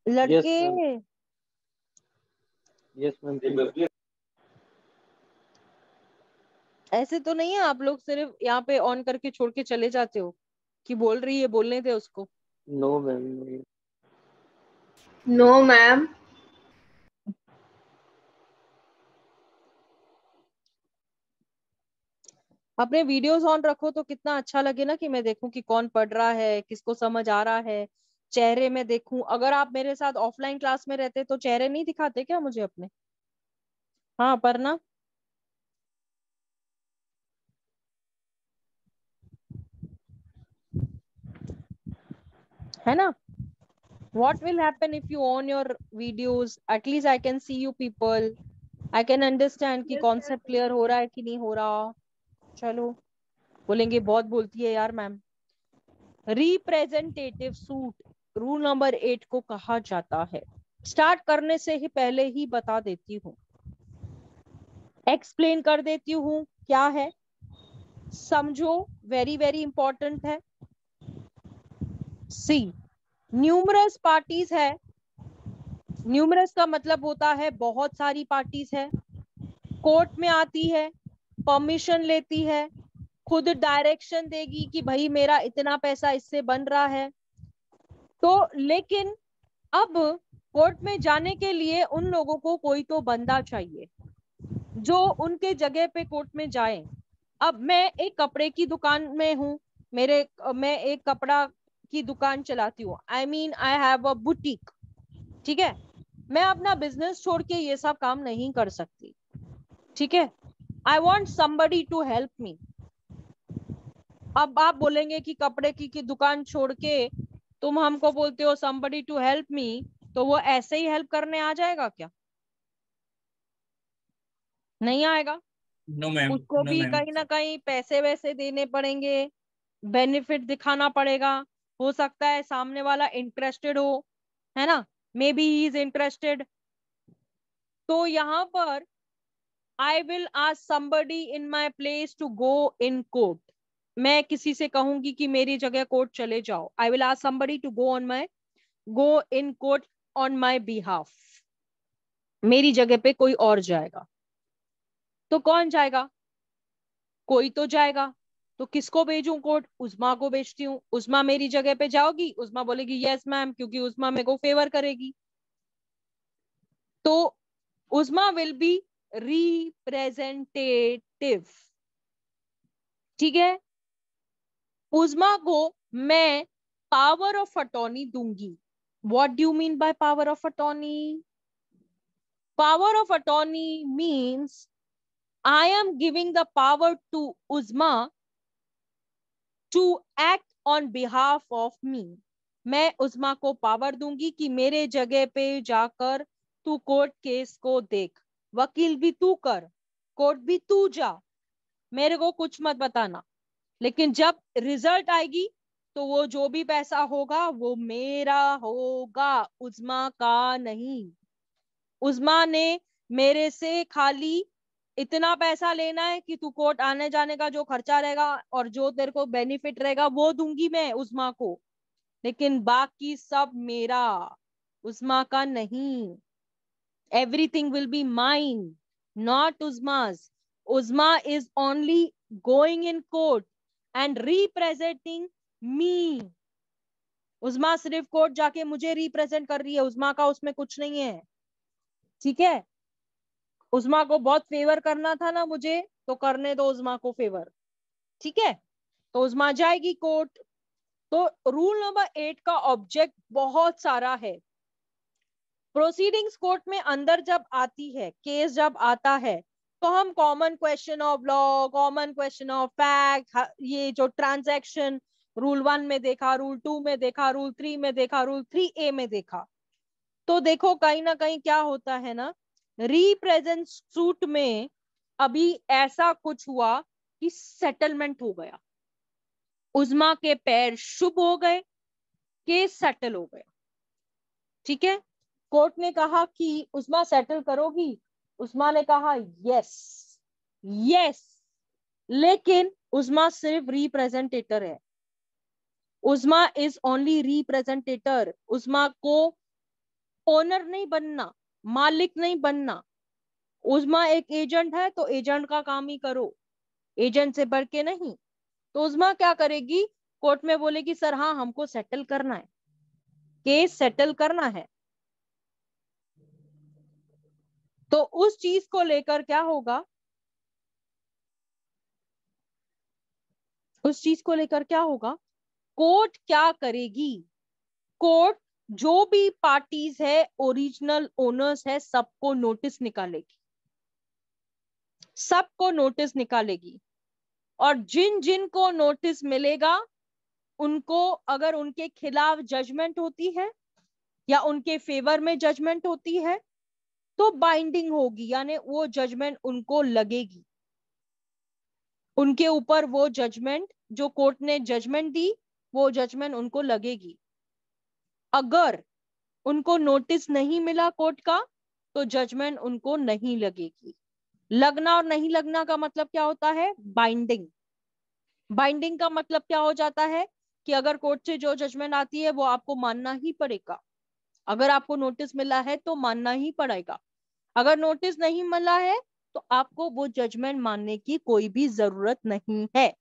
लड़के यस मैम। ऐसे तो नहीं है आप लोग सिर्फ यहाँ पे ऑन करके छोड़ के चले जाते हो कि बोल रही है, बोलने दे उसको। No ma'am. No ma'am. अपने वीडियोस ऑन रखो तो कितना अच्छा लगे ना, कि मैं देखूं कि कौन पढ़ रहा है, किसको समझ आ रहा है, चेहरे में देखूं। अगर आप मेरे साथ ऑफलाइन क्लास में रहते तो चेहरे नहीं दिखाते क्या मुझे अपने? हाँ अपर्णा? है ना? What will happen if you on your videos? At least I can see you people. I can understand कि कॉन्सेप्ट क्लियर हो रहा है कि नहीं हो रहा। चलो, बोलेंगे बहुत बोलती है यार ma'am. Representative suit rule number 8 को कहा जाता है। स्टार्ट करने से ही पहले ही बता देती हूँ, एक्सप्लेन कर देती हूँ क्या है, समझो, वेरी वेरी इंपॉर्टेंट है। सी, न्यूमरस पार्टीज है। न्यूमरस का मतलब होता है बहुत सारी पार्टीज है, कोर्ट में आती है, परमिशन लेती है, खुद डायरेक्शन देगी कि भाई मेरा इतना पैसा इससे बन रहा है। तो लेकिन अब कोर्ट में जाने के लिए उन लोगों को कोई तो बंदा चाहिए जो उनके जगह पे कोर्ट में जाए। अब मैं एक कपड़े की दुकान में हूँ, मैं एक कपड़ा की दुकान चलाती हूँ, I mean I have a boutique, ठीक है? मैं अपना बिजनेस छोड़ के ये सब काम नहीं कर सकती, ठीक है? I want somebody to help me. अब आप बोलेंगे कि कपड़े की दुकान छोड़ के तुम हमको बोलते हो somebody to help me, तो वो ऐसे ही हेल्प करने आ जाएगा क्या? नहीं आएगा। No ma'am. उसको नो भी मैम। कहीं ना कहीं पैसे वैसे देने पड़ेंगे, बेनिफिट दिखाना पड़ेगा। हो सकता है सामने वाला इंटरेस्टेड हो, है ना? May be he is interested. तो यहाँ पर I will ask somebody in my place to go in court. मैं किसी से कहूंगी कि मेरी जगह कोर्ट चले जाओ। I will ask somebody to go in court on my behalf. मेरी जगह पे कोई और जाएगा। तो कौन जाएगा? कोई तो जाएगा। तो किसको भेजूं कोर्ट? उस्मा को भेजती हूँ। उस्मा मेरी जगह पे जाओगी, उस्मा बोलेगी यस मैम, क्योंकि उस्मा मेरे को फेवर करेगी। तो उस्मा विल बी रिप्रेजेंटेटिव, ठीक है? उस्मा को मैं पावर ऑफ अटॉर्नी दूंगी। What do you mean by power of attorney? Power of attorney means I am giving the power to Uzma to act on behalf of me. मैं उस्मा को power दूंगी कि मेरे जगह पे जाकर तू कोर्ट केस को देख, वकील भी तू कर, कोर्ट भी तू जा, मेरे को कुछ मत बताना। लेकिन जब रिजल्ट आएगी तो वो जो भी पैसा होगा वो मेरा होगा, उस्मा का नहीं। उस्मा ने मेरे से खाली इतना पैसा लेना है कि तू कोर्ट आने जाने का जो खर्चा रहेगा और जो तेरे को बेनिफिट रहेगा वो दूंगी मैं उस्मा को, लेकिन बाकी सब मेरा, उस्मा का नहीं। Everything will be mine, not Uzma's. Uzma is only going in court and representing me. Uzma सिर्फ कोर्ट जाके मुझे रिप्रेजेंट कर रही है, उस्मा का उसमें कुछ नहीं है, ठीक है। उस्मा को बहुत फेवर करना था ना मुझे, तो करने दो उस्मा को फेवर, ठीक है। तो उस्मा जाएगी कोर्ट। तो रूल नंबर 8 का ऑब्जेक्ट बहुत सारा है। प्रोसीडिंग्स कोर्ट में अंदर जब आती है, केस जब आता है, तो हम common question of law, common question of fact, ये जो ट्रांजैक्शन रूल 1 में देखा, रूल 2 में देखा, रूल 3 में देखा, रूल 3A में देखा, तो देखो कहीं ना कहीं क्या होता है ना, रिप्रेजेंट सूट में अभी ऐसा कुछ हुआ कि सेटलमेंट हो गया, उस्मा के पैर शुभ हो गए, केस सेटल हो गया, ठीक है। कोर्ट ने कहा कि उस्मा सेटल करोगी, उस्मा ने कहा यस यस, लेकिन उस्मा सिर्फ रिप्रेजेंटेटर है, उस्मा इज ओनली रिप्रेजेंटेटर। उस्मा को ओनर नहीं बनना, मालिक नहीं बनना। उस्मा एक एजेंट है तो एजेंट का काम ही करो, एजेंट से बढ़ के नहीं। तो उस्मा क्या करेगी, कोर्ट में बोलेगी सर हाँ हमको सेटल करना है, केस सेटल करना है। तो उस चीज को लेकर क्या होगा, उस चीज को लेकर क्या होगा, कोर्ट क्या करेगी, कोर्ट जो भी पार्टीज है, ओरिजिनल ओनर्स है, सबको नोटिस निकालेगी, सबको नोटिस निकालेगी। और जिन जिन को नोटिस मिलेगा उनको, अगर उनके खिलाफ जजमेंट होती है या उनके फेवर में जजमेंट होती है तो बाइंडिंग होगी, यानी वो जजमेंट उनको लगेगी, उनके ऊपर वो जजमेंट, जो कोर्ट ने जजमेंट दी वो जजमेंट उनको लगेगी। अगर उनको नोटिस नहीं मिला कोर्ट का तो जजमेंट उनको नहीं लगेगी। लगना और नहीं लगना का मतलब क्या होता है, बाइंडिंग। बाइंडिंग का मतलब क्या हो जाता है कि अगर कोर्ट से जो जजमेंट आती है वो आपको मानना ही पड़ेगा। अगर आपको नोटिस मिला है तो मानना ही पड़ेगा, अगर नोटिस नहीं मिला है तो आपको वो जजमेंट मानने की कोई भी जरूरत नहीं है।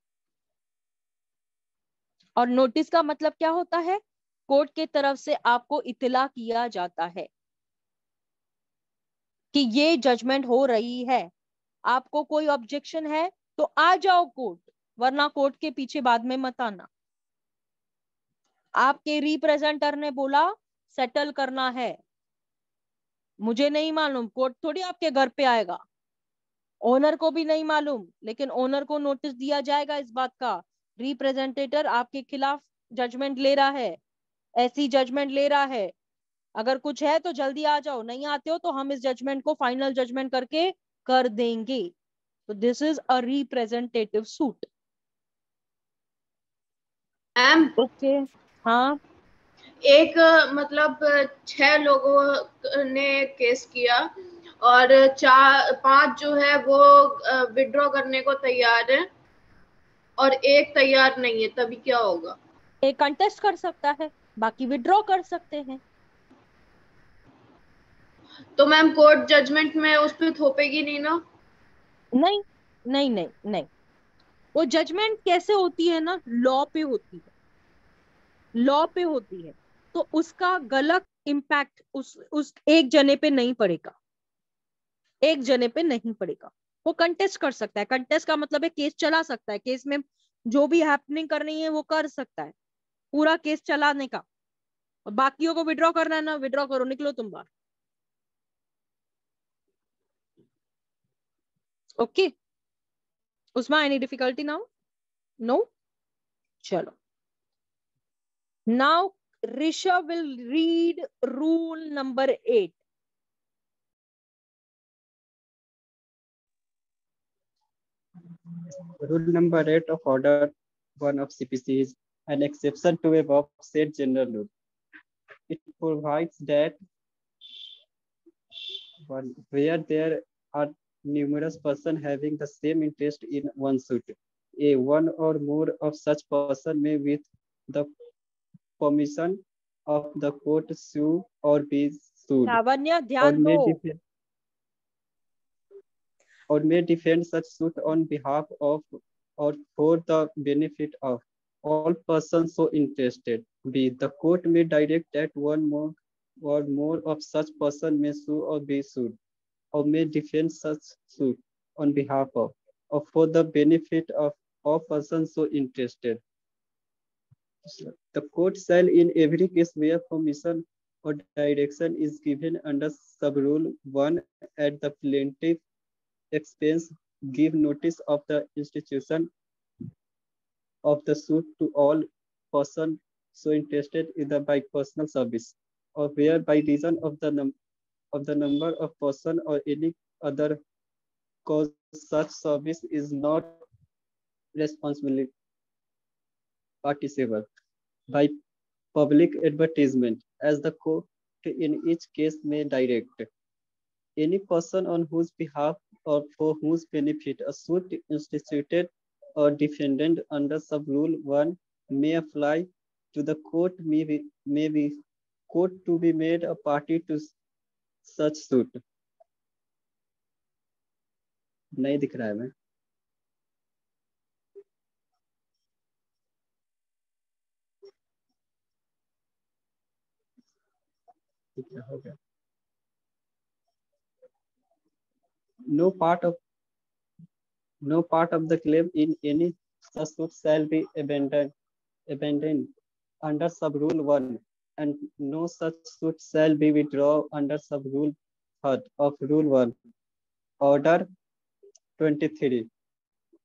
और नोटिस का मतलब क्या होता है, कोर्ट के तरफ से आपको इत्तला किया जाता है कि ये जजमेंट हो रही है, आपको कोई ऑब्जेक्शन है तो आ जाओ कोर्ट, वरना कोर्ट के पीछे बाद में मत आना। आपके रिप्रेजेंटर ने बोला सेटल करना है, मुझे नहीं मालूम, कोर्ट थोड़ी आपके घर पे आएगा, ओनर को भी नहीं मालूम, लेकिन ओनर को नोटिस दिया जाएगा इस बात का, रिप्रेजेंटेटर आपके खिलाफ जजमेंट ले रहा है, ऐसी जजमेंट ले रहा है, अगर कुछ है तो जल्दी आ जाओ, नहीं आते हो तो हम इस जजमेंट को फाइनल जजमेंट करके कर देंगे। तो this is a representative suit. Okay हाँ, एक मतलब 6 लोगों ने केस किया और 5 जो है वो विड्रॉ करने को तैयार है और एक तैयार नहीं है, तभी क्या होगा? एक कंटेस्ट कर सकता है, बाकी विड्रॉ कर सकते हैं। तो मैम कोर्ट जजमेंट में उस पर थोपेगी नहीं ना? नहीं नहीं नहीं नहीं, वो जजमेंट कैसे होती है ना, लॉ पे होती है, लॉ पे होती है, तो उसका गलत इम्पैक्ट उस एक जने पे नहीं पड़ेगा, एक जने पे नहीं पड़ेगा। वो कंटेस्ट कर सकता है, कंटेस्ट का मतलब है केस चला सकता है, केस में जो भी हैपनिंग करनी है वो कर सकता है, पूरा केस चलाने का। और बाकियों को विड्रॉ करना है ना, विड्रॉ करो, निकलो तुम बाहर। Okay Uzma, any difficulty now? No, चलो। Now Rishabh will read rule number 8. Rule number 8 of Order 1 of CPC is an exception to above said general rule. It provides that where there are numerous persons having the same interest in one suit. A one or more of such person may, with the permission of the court, sue or be sued, Lavanya or ध्यान may दो. defend or may defend such suit on behalf of or for the benefit of all persons so interested. B. The court may direct that one more or more of such person may sue or be sued, or may defend such suit on behalf of or for the benefit of all persons so interested. The court shall, in every case where permission or direction is given under sub-rule 1 at the plaintiff expense, give notice of the institution of the suit to all persons so interested either by personal service or where by reason of the number of person or any other cause such service is not responsibly participated by public advertisement as the court in each case may direct. Any person on whose behalf or for whose benefit a suit instituted or defended under sub-rule 1 may apply to the court may be court to be made a party to such suit. नहीं दिख रहा है मैं. हो गया. No part of the claim in any such suit shall be abandoned under sub-rule 1, and no such suit shall be withdrawn under sub-rule 3 of Rule 1, Order 23,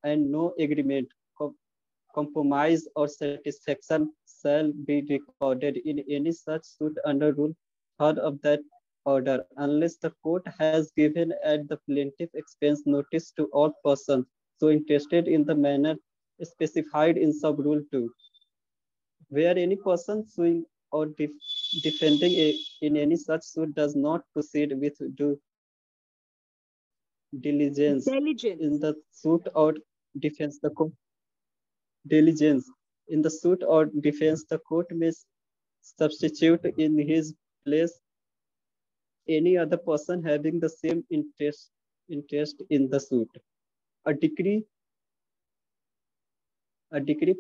and no agreement, compromise, or satisfaction shall be recorded in any such suit under Rule 3 of that order, unless the court has given at the plaintiff expense notice to all persons so interested in the manner specified in sub-rule 2. Where any person suing or defending in any such suit does not proceed with due diligence in the suit or defense, the court diligence in the suit or defense, the court may substitute in his place any other person having the same interest in the suit. A decree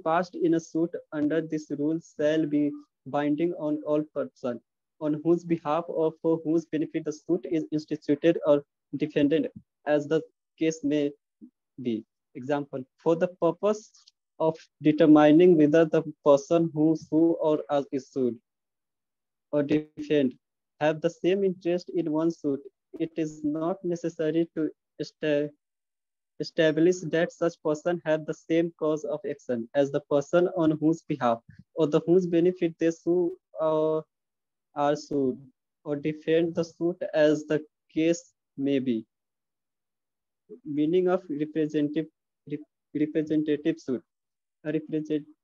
passed in a suit under this rule shall be binding on all persons on whose behalf or for whose benefit the suit is instituted or defended, as the case may be. Example, for the purpose of determining whether the person who sue or is sued or defend have the same interest in one suit, it is not necessary to establish that such person have the same cause of action as the person on whose behalf or the whose benefit they sue or are sued or defend the suit, as the case may be. Meaning of representative suit. A representative.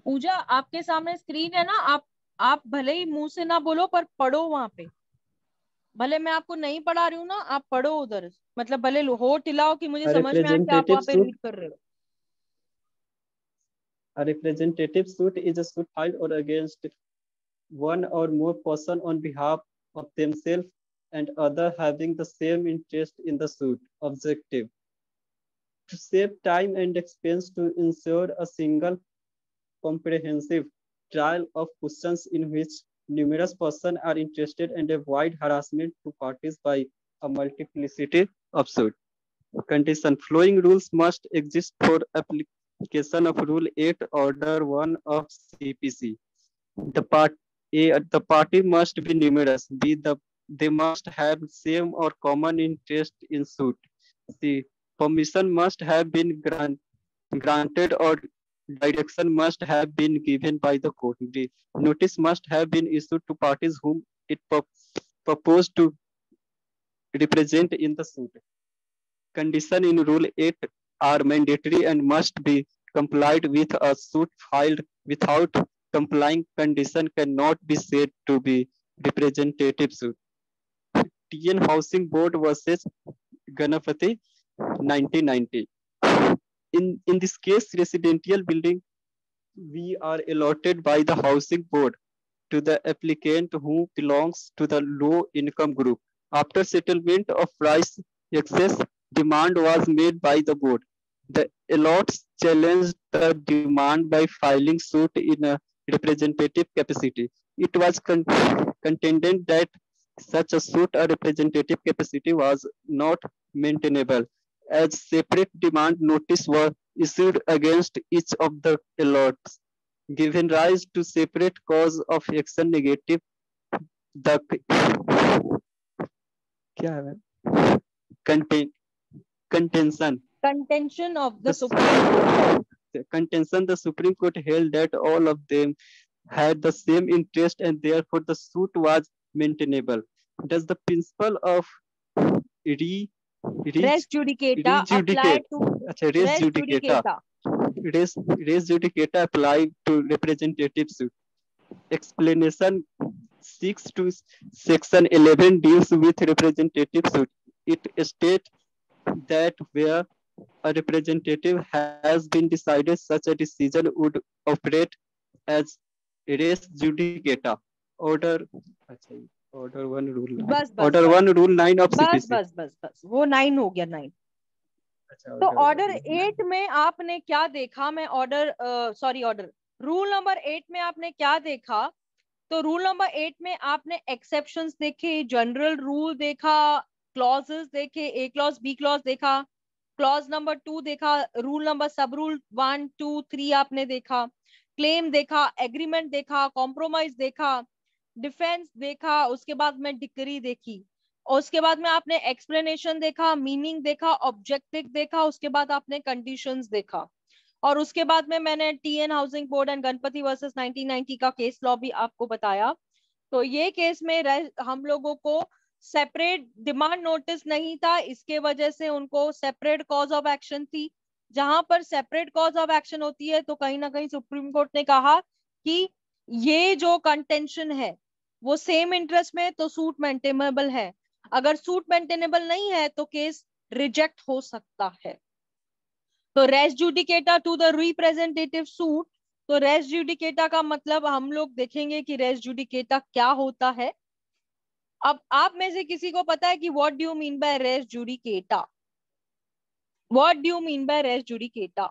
पूजा, आपके सामने screen है ना, आप भले ही मुंह से ना बोलो पर पढ़ो वहां पे. भले मैं आपको नहीं पढ़ा रही हूँ ना, आप पढ़ो उधर. मतलब भले हो टिलाओ कि मुझे समझ में आए कि आप वहां पे रीड कर रहे हो. A representative suit is a suit filed or against one or more person on behalf of themselves and other having the same interest in the suit. Objective: to save time and expense to ensure a single comprehensive trial of questions in which numerous persons are interested and avoid harassment to parties by a multiplicity of suits. Condition: following rules must exist for application of Rule 8, Order 1 of CPC. The party must be numerous. B. They must have same or common interest in suit. C. Permission must have been granted or direction must have been given by the court. D. Notice must have been issued to parties whom it proposed to represent in the suit. condition in Rule 8 are mandatory and must be complied with. A suit filed without complying condition cannot be said to be representative suit. TN Housing Board versus Ganapati 1990. In this case, residential building we are allotted by the housing board to the applicant who belongs to the low income group. After settlement of price excess, demand was made by the board. The allots challenged the demand by filing suit in a representative capacity. It was contended that such a suit or representative capacity was not maintainable, as separate demand notice were issued against each of the allots, giving rise to separate cause of action negative the क्या है contain contention Contention of the Supreme Court. contention. The Supreme Court held that all of them had the same interest and therefore the suit was maintainable. Does the principle of Res judicata apply to res judicata apply to representative suit? Explanation 6 to section 11 deals with representative suit. It states that where a representative has been decided, such a decision would operate as res judicata. Order 1 rule 9. Order 1 rule 9 of CPC. बस वो 9 हो गया 9. तो order 8 में आपने क्या देखा? मैं ऑर्डर रूल नंबर 8 में आपने क्या देखा? तो रूल नंबर 8 में आपने एक्सेप्शंस देखे, जनरल रूल देखा, क्लॉजेस देखे, ए क्लॉज बी क्लॉज देखा, क्लॉज नंबर 2 देखा, रूल नंबर सब रूल 1 2 3 आपने देखा, क्लेम देखा, एग्रीमेंट देखा, कॉम्प्रोमाइज देखा, डिफेंस देखा, उसके बाद में डिक्री देखी, और उसके बाद में आपने एक्सप्लेनेशन देखा, मीनिंग देखा, ऑब्जेक्टिव देखा, उसके बाद आपने कंडीशंस देखा, और उसके बाद में मैंने TN housing board and Ganpati versus 1990 का केस लॉ भी आपको बताया. तो ये केस में हम लोगों को सेपरेट डिमांड नोटिस नहीं था, इसके वजह से उनको सेपरेट कॉज ऑफ एक्शन थी. जहां पर सेपरेट कॉज ऑफ एक्शन होती है तो कहीं ना कहीं सुप्रीम कोर्ट ने कहा कि ये जो कंटेंशन है वो सेम इंटरेस्ट में, तो सूट मेंटेनेबल है. अगर सूट मेंटेनेबल नहीं है तो केस रिजेक्ट हो सकता है. तो res judicata to the representative suit. तो रेस जुडिकेटा का मतलब हम लोग देखेंगे कि रेस जुडिकेटा क्या होता है. अब आप में से किसी को पता है कि what do you mean by res judicata? What do you mean by res judicata?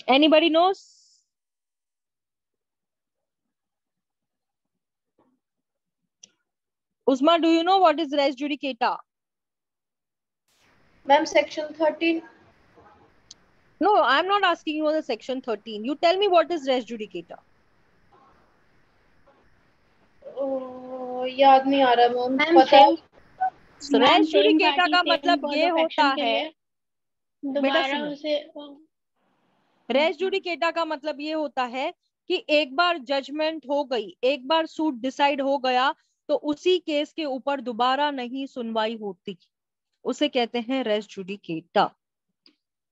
Anybody knows? Usma, do you know what is res judicata? Ma'am, section 13. No, I'm not asking you on the section 13. You tell me what is res judicata. याद नहीं आ रहा ma'am. पता race judicata का मतलब ये होता है, दोबारा उसे रेस जुडिकेटा का मतलब ये होता है कि एक बार जजमेंट हो गई, एक बार सूट डिसाइड हो गया, तो उसी केस के ऊपर दोबारा नहीं सुनवाई होती. उसे कहते हैं रेस जुडिकेटा.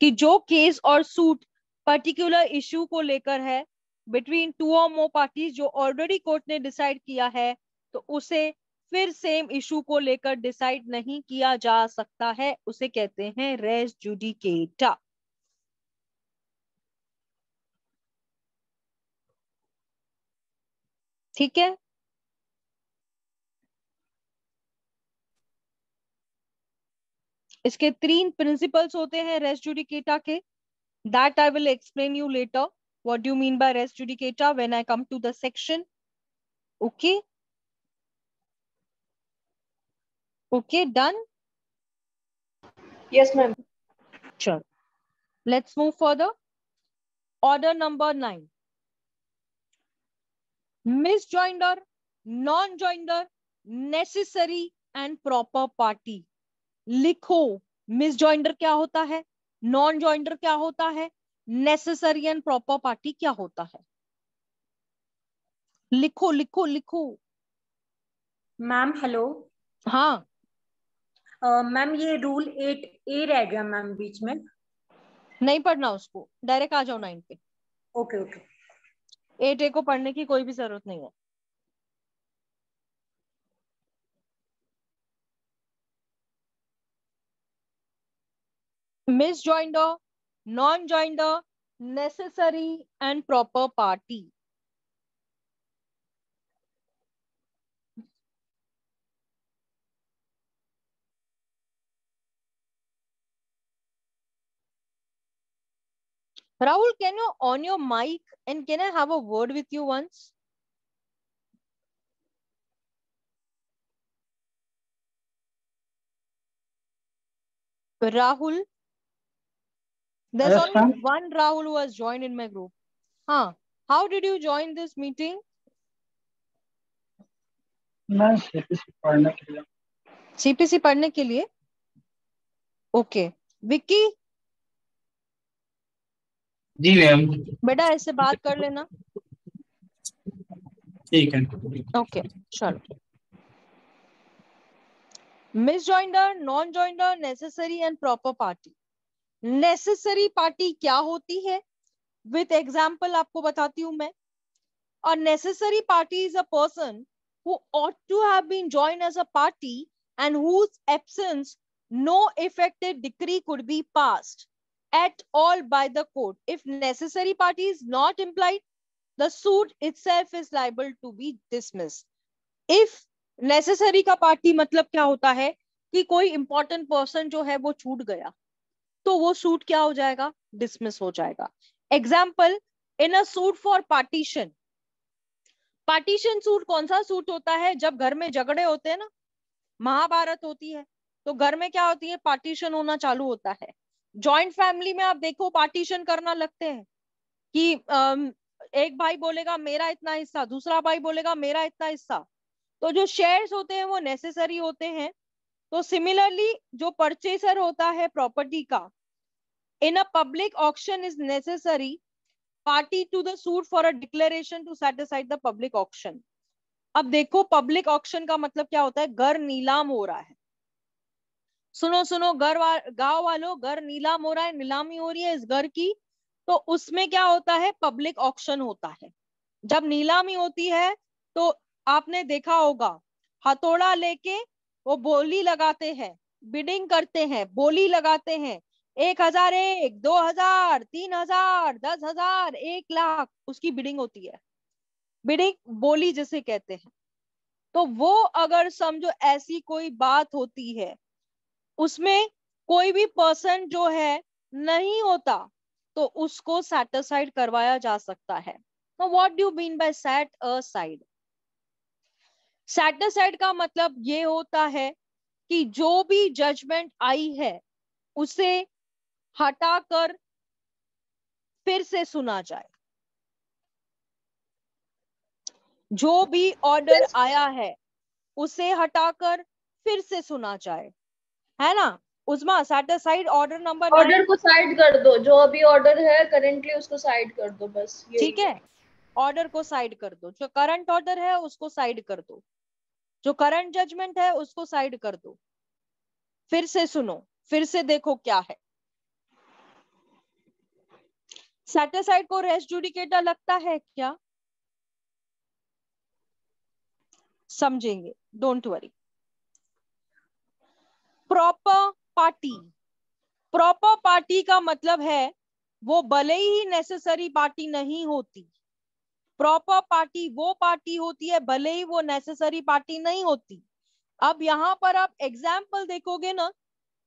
कि जो केस और सूट पर्टिकुलर इश्यू को लेकर है बिटवीन 2 और मोर पार्टीज, जो ऑलरेडी कोर्ट ने डिसाइड किया है, तो उसे फिर सेम इश्यू को लेकर डिसाइड नहीं किया जा सकता है. उसे कहते हैं रेस जुडिकेटा. ठीक है. इसके 3 प्रिंसिपल्स होते हैं रेस जुडिकेटा के. That I will explain you later. What do you mean by res judicata when I come to the section. Okay okay, done? Yes, ma'am. Sure. Let's move further. Order number 9. Misjoinder, non-joinder, necessary and proper party. लिखो मिसजॉइंडर क्या होता है, non joinder क्या होता है, necessary and proper party क्या होता है. लिखो लिखो लिखो. Ma'am hello. हाँ. मैम ये रूल 8A रह गया मैम बीच में। नहीं पढ़ना उसको, डायरेक्ट आ जाओ 9 पे। Okay okay. 8A को पढ़ने की कोई भी जरूरत नहीं है। Misjoinder, non-joinder, necessary and proper party. Rahul, can you on your mic and can I have a word with you once? Rahul, there's Yes, only ma'am. one Rahul who has joined in my group. Huh? How did you join this meeting? मैं CPC पढ़ने के लिए। CPC पढ़ने के लिए? Okay. Vicky? जी ma'am. बेटा ऐसे बात कर लेना। ठीक है। ओके चलो। Misjoinder, non-joinder, necessary and proper party. Necessary party क्या होती है? With example आपको बताती हूँ मैं। A necessary party is a person who ought to have been joined as a party and whose absence no effective decree could be passed at all by the court. If necessary party is not implied, the suit itself is liable to be dismissed. If necessary का party मतलब क्या होता है कि कोई important person जो है वो छूट गया तो वो सूट क्या हो जाएगा? डिसमिस हो जाएगा। Example, in a suit for partition. Partition suit कौन सा सूट होता है? जब घर में झगड़े होते हैं ना, महाभारत होती है तो घर में क्या होती है? पार्टीशन होना चालू होता है। जॉइंट फैमिली में आप देखो पार्टीशन करना लगते हैं कि एक भाई बोलेगा मेरा इतना हिस्सा, दूसरा भाई बोलेगा मेरा इतना हिस्सा। तो जो शेयर्स होते हैं वो नेसेसरी होते हैं। तो सिमिलरली जो परचेसर होता है प्रॉपर्टी का, in a public auction is necessary party to the suit for a declaration to set aside the public auction. अब देखो पब्लिक ऑक्शन का मतलब क्या होता है? घर नीलाम हो रहा है। सुनो सुनो गांव वालों, घर नीलाम हो रहा है, नीलामी हो रही है इस घर की। तो उसमें क्या होता है? पब्लिक ऑक्शन होता है। जब नीलामी होती है तो आपने देखा होगा हथौड़ा लेके वो बोली लगाते हैं, बिडिंग करते हैं, बोली लगाते हैं। 1001, 2000, 3000, 10,000, 1,00,000 उसकी बिडिंग होती है। बिडिंग बोली जिसे कहते हैं। तो वो अगर समझो ऐसी कोई बात होती है उसमें कोई भी पर्सन जो है नहीं होता तो उसको सेटिस्फाइड करवाया जा सकता है। तो what do you mean bye set aside? Satisfied का मतलब ये होता है कि जो भी जजमेंट आई है उसे हटाकर फिर से सुना जाए। जो भी ऑर्डर आया है उसे हटाकर फिर से सुना जाए, है ना? उस्मा, सेटिस्फाइड ऑर्डर नंबर 9। ऑर्डर को साइड कर दो, जो अभी ऑर्डर है करेंटली उसको साइड कर दो, बस ठीक है। ऑर्डर को साइड कर दो, जो करंट ऑर्डर है उसको साइड कर दो, जो करंट जजमेंट है उसको साइड कर दो, फिर से सुनो, फिर से देखो क्या है। सेटिस्फाइड को रेस जुडिकेटा लगता है क्या? समझेंगे, don't worry. Proper party, proper party का मतलब है वो भले ही नेसेसरी पार्टी नहीं होती। प्रॉपर पार्टी वो पार्टी होती है भले ही वो नेसेसरी पार्टी नहीं होती। अब यहाँ पर आप एग्जाम्पल देखोगे ना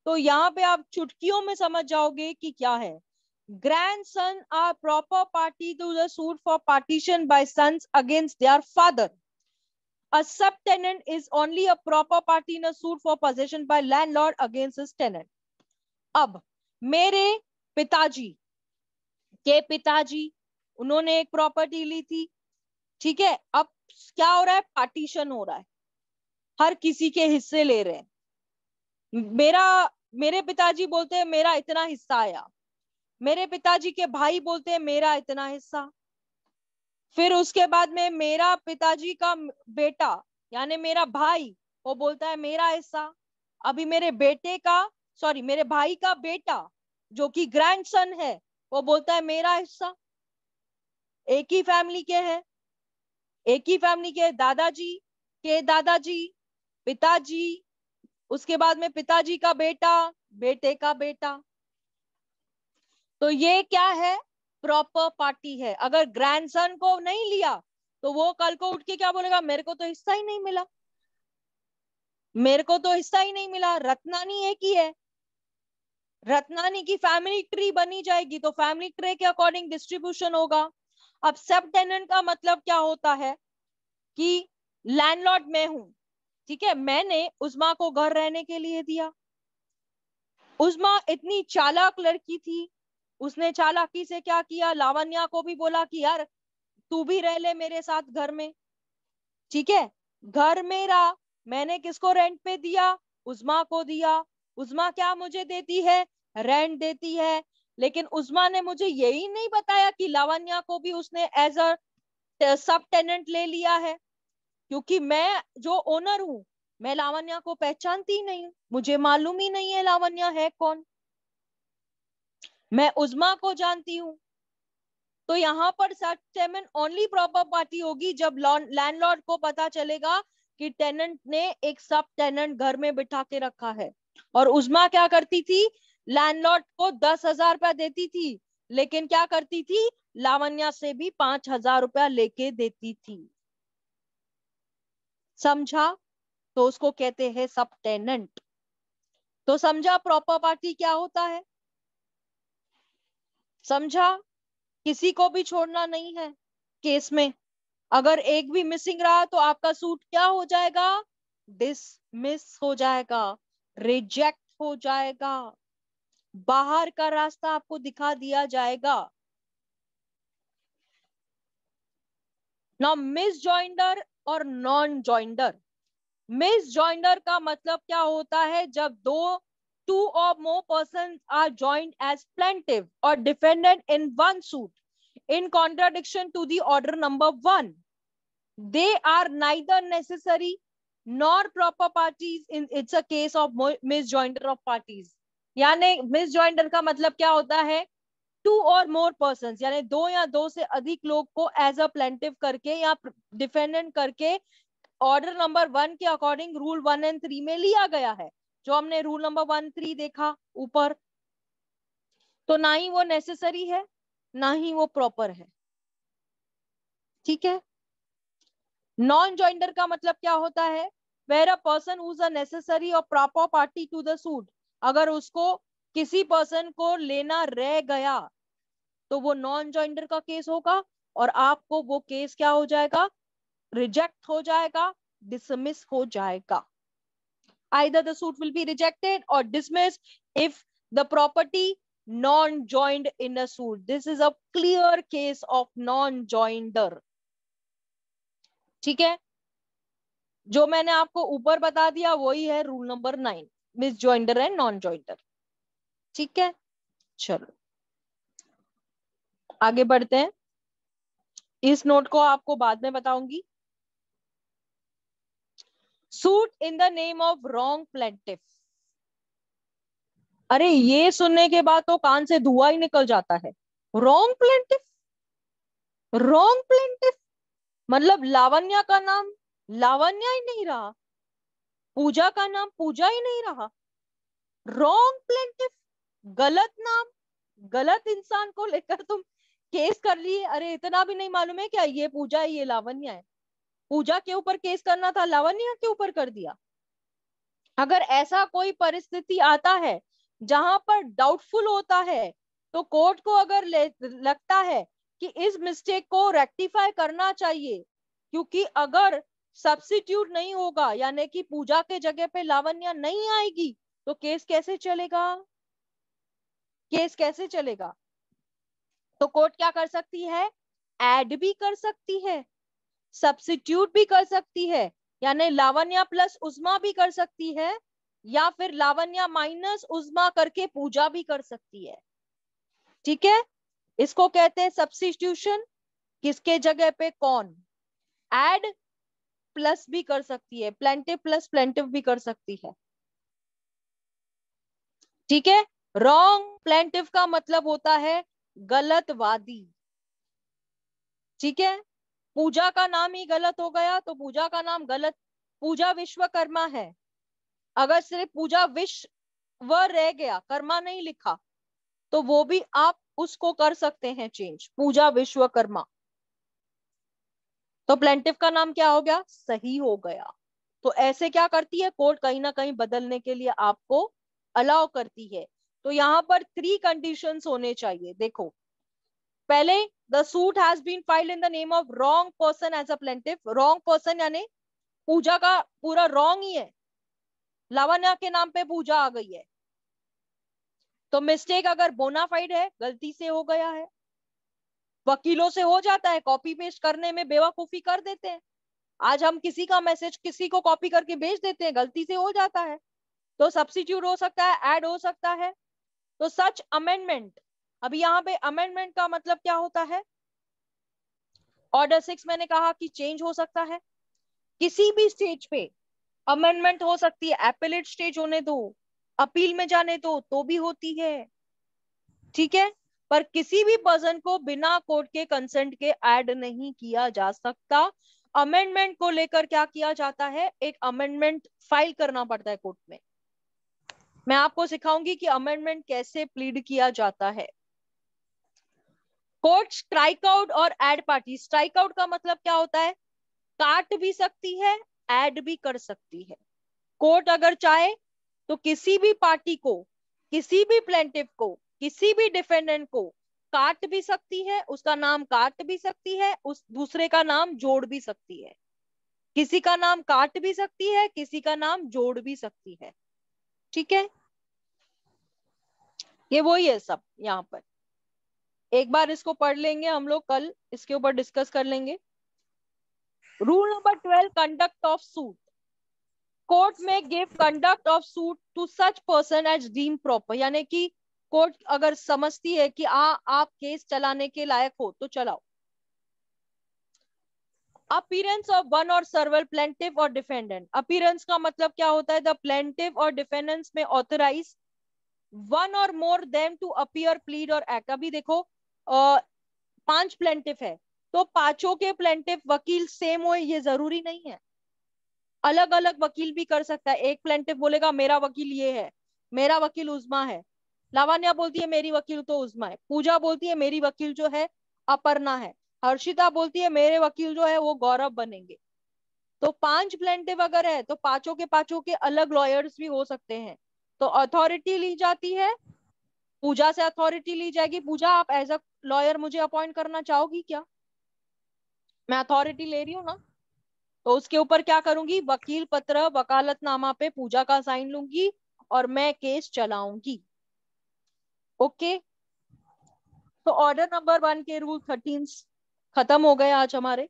तो यहाँ पे आप चुटकियों में समझ जाओगे कि क्या है। grandson are proper party to the suit for partition by sons against their father. A subtenant is only a proper party in a suit for possession by landlord against his tenant. अब मेरे पिताजी के पिताजी, उन्होंने एक property ली थी, ठीक है। अब क्या हो रहा है? पार्टीशन हो रहा है, हर किसी के हिस्से ले रहे हैं। मेरे पिताजी बोलते हैं मेरा इतना हिस्सा आया, मेरे पिताजी के भाई बोलते हैं मेरा इतना हिस्सा। फिर उसके बाद में मेरा पिताजी का बेटा यानी मेरा भाई वो बोलता है मेरा हिस्सा। अभी मेरे मेरे भाई का बेटा जो कि ग्रैंडसन है, वो बोलता है मेरा हिस्सा। एक ही फैमिली के हैं, एक ही फैमिली के दादाजी पिताजी, उसके बाद में पिताजी का बेटा, बेटे का बेटा। तो ये क्या है? प्रॉपर पार्टी है। अगर ग्रैंडसन को नहीं लिया तो वो कल को उठ के क्या बोलेगा? मेरे को तो हिस्सा ही नहीं मिला, मेरे को तो हिस्सा ही नहीं मिला। रत्नानी एक ही है, रत्नानी की फैमिली ट्री बनी जाएगी तो फैमिली ट्री के अकॉर्डिंग डिस्ट्रीब्यूशन होगा। अब सब टेनेंट का मतलब क्या होता है कि लैंडलॉर्ड मैं हूं, ठीक है, मैंने उस्मा को घर रहने के लिए दिया। उस्मा इतनी चालाक लड़की थी, उसने चालाकी से क्या किया? लावण्या को भी बोला कि यार तू भी रह ले मेरे साथ घर में, ठीक है। घर मेरा, मैंने किसको रेंट पे दिया? उस्मा को दिया। उस्मा क्या मुझे देती है? रेंट देती है। लेकिन उस्मा ने मुझे यही नहीं बताया कि लावण्या को भी उसने एज अ सब टेनेंट ले लिया है, क्योंकि मैं जो ओनर हूं, मैं लावण्या को पहचानती नहीं हूं, मुझे मालूम ही नहीं है लावण्या है कौन, मैं उस्मा को जानती हूँ। तो यहाँ पर सेटलमेंट ओनली प्रॉपर पार्टी होगी जब लैंडलॉर्ड को पता चलेगा कि टेनेंट ने एक सब टेनेंट घर में बिठा के रखा है। और उस्मा क्या करती थी? लैंडलॉर्ड को 10,000 रुपया देती थी, लेकिन क्या करती थी? लावण्या से भी 5,000 रुपया लेके देती थी। समझा? तो उसको कहते हैं सब टेनेंट। तो समझा प्रॉपर पार्टी क्या होता है? समझा? किसी को भी छोड़ना नहीं है केस में। अगर एक भी मिसिंग रहा तो आपका सूट क्या हो जाएगा? डिसमिस हो जाएगा, रिजेक्ट हो जाएगा, बाहर का रास्ता आपको दिखा दिया जाएगा। नाउ मिस जॉइंडर और नॉन जॉइंडर। मिस जॉइंडर का मतलब क्या होता है? जब two or more persons are joined as plaintiff or defendant in one suit in contradiction to the order number 1. They are neither necessary nor proper parties in it's a case of misjoinder of parties. यानी misjoinder का मतलब क्या होता है? 2 or more persons, यानी 2 या 2 से अधिक लोग को एज अ प्लेंटिव करके या डिफेंडेंट करके ऑर्डर नंबर 1 के अकॉर्डिंग रूल 1 and 3 में लिया गया है, जो हमने रूल नंबर 1, 3 देखा ऊपर। तो ना ही वो नेसेसरी है, ना ही वो प्रॉपर है, ठीक है। नॉन जॉइंडर का मतलब क्या होता है? Where a person who is a necessary और proper party to the suit, अगर उसको किसी पर्सन को लेना रह गया तो वो नॉन जॉइंडर का केस होगा और आपको वो केस क्या हो जाएगा? रिजेक्ट हो जाएगा, डिसमिस हो जाएगा। Either the suit will be rejected or dismissed if the property non-joined in a suit. This is a clear case of non-joinder. ठीक है, जो मैंने आपको ऊपर बता दिया वही है rule number 9, miss joinder and non joinder. ठीक है, चलो आगे बढ़ते हैं। इस नोट को आपको बाद में बताऊंगी। Suit in the name of wrong plaintiff. अरे ये सुनने के बाद तो कान से धुआं ही निकल जाता है। रॉन्ग प्लेंटिफ, रॉन्ग प्लेंटिफ मतलब लावण्या का नाम लावण्या ही नहीं रहा, पूजा का नाम पूजा ही नहीं रहा। रॉन्ग प्लेंटिफ, गलत नाम, गलत इंसान को लेकर तुम केस कर लिए। अरे इतना भी नहीं मालूम है क्या ये पूजा है ये लावण्या है? पूजा के ऊपर केस करना था, लावण्या के ऊपर कर दिया। अगर ऐसा कोई परिस्थिति आता है जहां पर डाउटफुल होता है तो कोर्ट को अगर लगता है कि इस मिस्टेक को रेक्टिफाई करना चाहिए, क्योंकि अगर सब्स्टिट्यूट नहीं होगा यानी कि पूजा के जगह पे लावण्या नहीं आएगी तो केस कैसे चलेगा? केस कैसे चलेगा? तो कोर्ट क्या कर सकती है? ऐड भी कर सकती है, सब्स्टिट्यूट भी कर सकती है, यानी लावण्या प्लस उस्मा भी कर सकती है, या फिर लावण्या माइनस उस्मा करके पूजा भी कर सकती है। ठीक है, इसको कहते हैं सब्स्टिट्यूशन। किसके जगह पे कौन? ऐड प्लस भी कर सकती है, प्लेंटिव प्लस प्लेंटिव भी कर सकती है। ठीक है। रॉन्ग प्लेंटिफ का मतलब होता है गलतवादी। ठीक है, पूजा का नाम ही गलत हो गया तो पूजा का नाम गलत, पूजा विश्वकर्मा है। अगर सिर्फ पूजा विश्व रह गया, कर्मा नहीं लिखा, तो वो भी आप उसको कर सकते हैं चेंज, पूजा विश्वकर्मा। तो प्लेंटिफ का नाम क्या हो गया, सही हो गया। तो ऐसे क्या करती है कोर्ट, कहीं ना कहीं बदलने के लिए आपको अलाउ करती है। तो यहाँ पर 3 कंडीशंस होने चाहिए। देखो, पहले the suit has been filed in the name of wrong person as a plaintiff. Wrong person यानी पूजा का पूरा रॉन्ग ही है, लावण्या के नाम पे पूजा आ गई है। तो मिस्टेक अगर बोनाफाइड है, गलती से हो गया है। वकीलों से हो जाता है, कॉपी पेस्ट करने में बेवकूफी कर देते हैं। आज हम किसी का मैसेज किसी को कॉपी करके भेज देते हैं, गलती से हो जाता है। तो सब्स्टिट्यूट हो सकता है, ऐड हो सकता है। तो सच अमेंडमेंट, अभी यहाँ पे अमेंडमेंट का मतलब क्या होता है, ऑर्डर 6 मैंने कहा कि चेंज हो सकता है किसी भी स्टेज पे, अमेंडमेंट हो सकती है। एपेलेट स्टेज होने दो, अपील में जाने दो तो भी होती है। ठीक है, पर किसी भी पर्सन को बिना कोर्ट के कंसेंट के ऐड नहीं किया जा सकता। अमेंडमेंट को लेकर क्या किया जाता है, एक अमेंडमेंट फाइल करना पड़ता है कोर्ट में। मैं आपको सिखाऊंगी कि अमेंडमेंट कैसे प्लीड किया जाता है। कोर्ट स्ट्राइक आउट और ऐड पार्टी, स्ट्राइक आउट का मतलब क्या होता है, काट भी सकती है, ऐड भी कर सकती है। कोर्ट अगर चाहे तो किसी भी पार्टी को, किसी भी प्लेंटिफ को, किसी भी डिफेंडेंट को काट भी सकती है, उसका नाम काट भी सकती है, उस दूसरे का नाम जोड़ भी सकती है। किसी का नाम काट भी सकती है, किसी का नाम जोड़ भी सकती है। ठीक है, ये वही है सब यहाँ पर। एक बार इसको पढ़ लेंगे हम लोग, कल इसके ऊपर डिस्कस कर लेंगे। Rule number 12, conduct of suit. Court में give conduct of suit to such person as deem proper, यानी कि कोर्ट अगर समझती है कि आप केस चलाने के लायक हो तो चलाओ। अपीयरेंस ऑफ वन और सर्वल प्लेंटिफ और डिफेंडेंट। अपीयरेंस का मतलब क्या होता है, द प्लेंटिफ और डिफेंडेंट्स में ऑथराइज वन और मोर देम टू अपीयर, प्लीड और एक्ट। अभी देखो 5 प्लेंटिफ है तो 5 के प्लेंटिफ वकील सेम हो ये जरूरी नहीं है, अलग अलग वकील भी कर सकता है। एक प्लेंटिफ बोलेगा मेरा वकील ये है, मेरा वकील उज्मा है, लावण्या बोलती है मेरी वकील तो उज्मा है, पूजा बोलती है मेरी वकील जो है अपर्णा है, हर्षिता बोलती है मेरे वकील जो है वो गौरव बनेंगे। तो 5 प्लेंटिफ अगर है तो 5 के अलग लॉयर्स भी हो सकते हैं। तो अथॉरिटी ली जाती है, पूजा से अथॉरिटी ली जाएगी, पूजा आप एज अ लॉयर मुझे अपॉइंट करना चाहोगी क्या, मैं अथॉरिटी ले रही हूँ ना, तो उसके ऊपर क्या करूंगी, वकील पत्र वकालतनामा पे पूजा का साइन लूंगी और मैं केस चलाऊंगी। ओके, तो ऑर्डर नंबर 1 के रूल 13 खत्म हो गए आज हमारे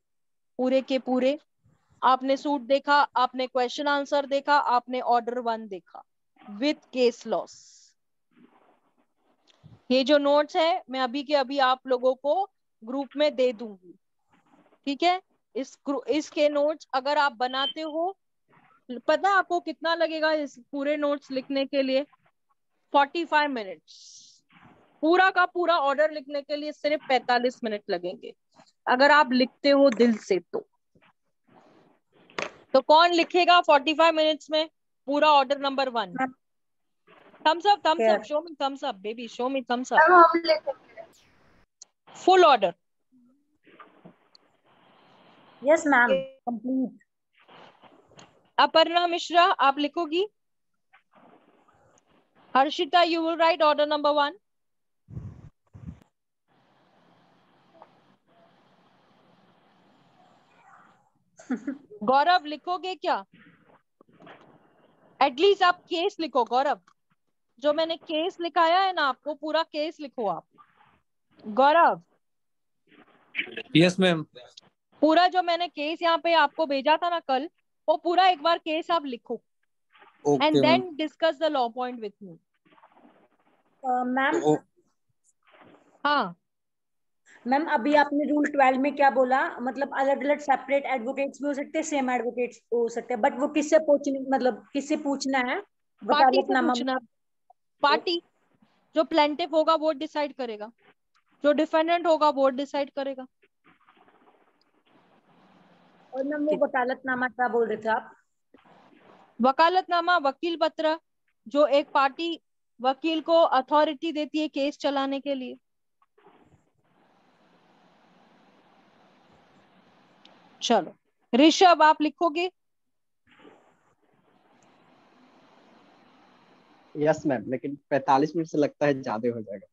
पूरे के पूरे। आपने सूट देखा, आपने क्वेश्चन आंसर देखा, आपने ऑर्डर 1 देखा विथ केस लॉस। ये जो नोट्स है मैं अभी के अभी आप लोगों को ग्रुप में दे दूंगी। ठीक है, इसके नोट्स अगर आप बनाते हो, पता है आपको कितना लगेगा इस पूरे नोट्स लिखने के लिए, 45 मिनट्स। पूरा का पूरा ऑर्डर लिखने के लिए सिर्फ 45 मिनट लगेंगे अगर आप लिखते हो दिल से। तो कौन लिखेगा 45 मिनट्स में पूरा order number 1? Thumbs up, thumbs up, show me thumbs up baby, show me thumbs up. Full order. Yes ma'am, complete. Aparna Mishra आप लिखोगी। Harshita you will write order number 1। Gaurav लिखोगे क्या? एटलीस्ट आप केस लिखो गौरव, जो मैंने केस लिखाया है ना आपको पूरा केस लिखो आप। गौरव यस मैम। पूरा जो मैंने केस यहाँ पे आपको भेजा था ना कल, वो पूरा एक बार केस आप लिखो and then discuss the law point with me. Ma'am हाँ मैम, अभी आपने रूल 12 में क्या बोला, मतलब अलग अलग सेपरेट एडवोकेट्स भी हो सकते हैं, सेम एडवोकेट्स हो सकते हैं, बट वो किससे पूछना, मतलब किससे पूछना है? पार्टी से पूछना, पार्टी, जो प्लेंटिफ होगा वो डिसाइड करेगा, जो डिफेंडेंट होगा वो डिसाइड करेगा। और मैम वो वकालतनामा क्या बोल रहे थे आप? वकालतनामा वकील पत्र, जो एक पार्टी वकील को अथॉरिटी देती है केस चलाने के लिए। चलो ऋषभ आप लिखोगे? यस मैम, लेकिन 45 मिनट से लगता है ज्यादा हो जाएगा।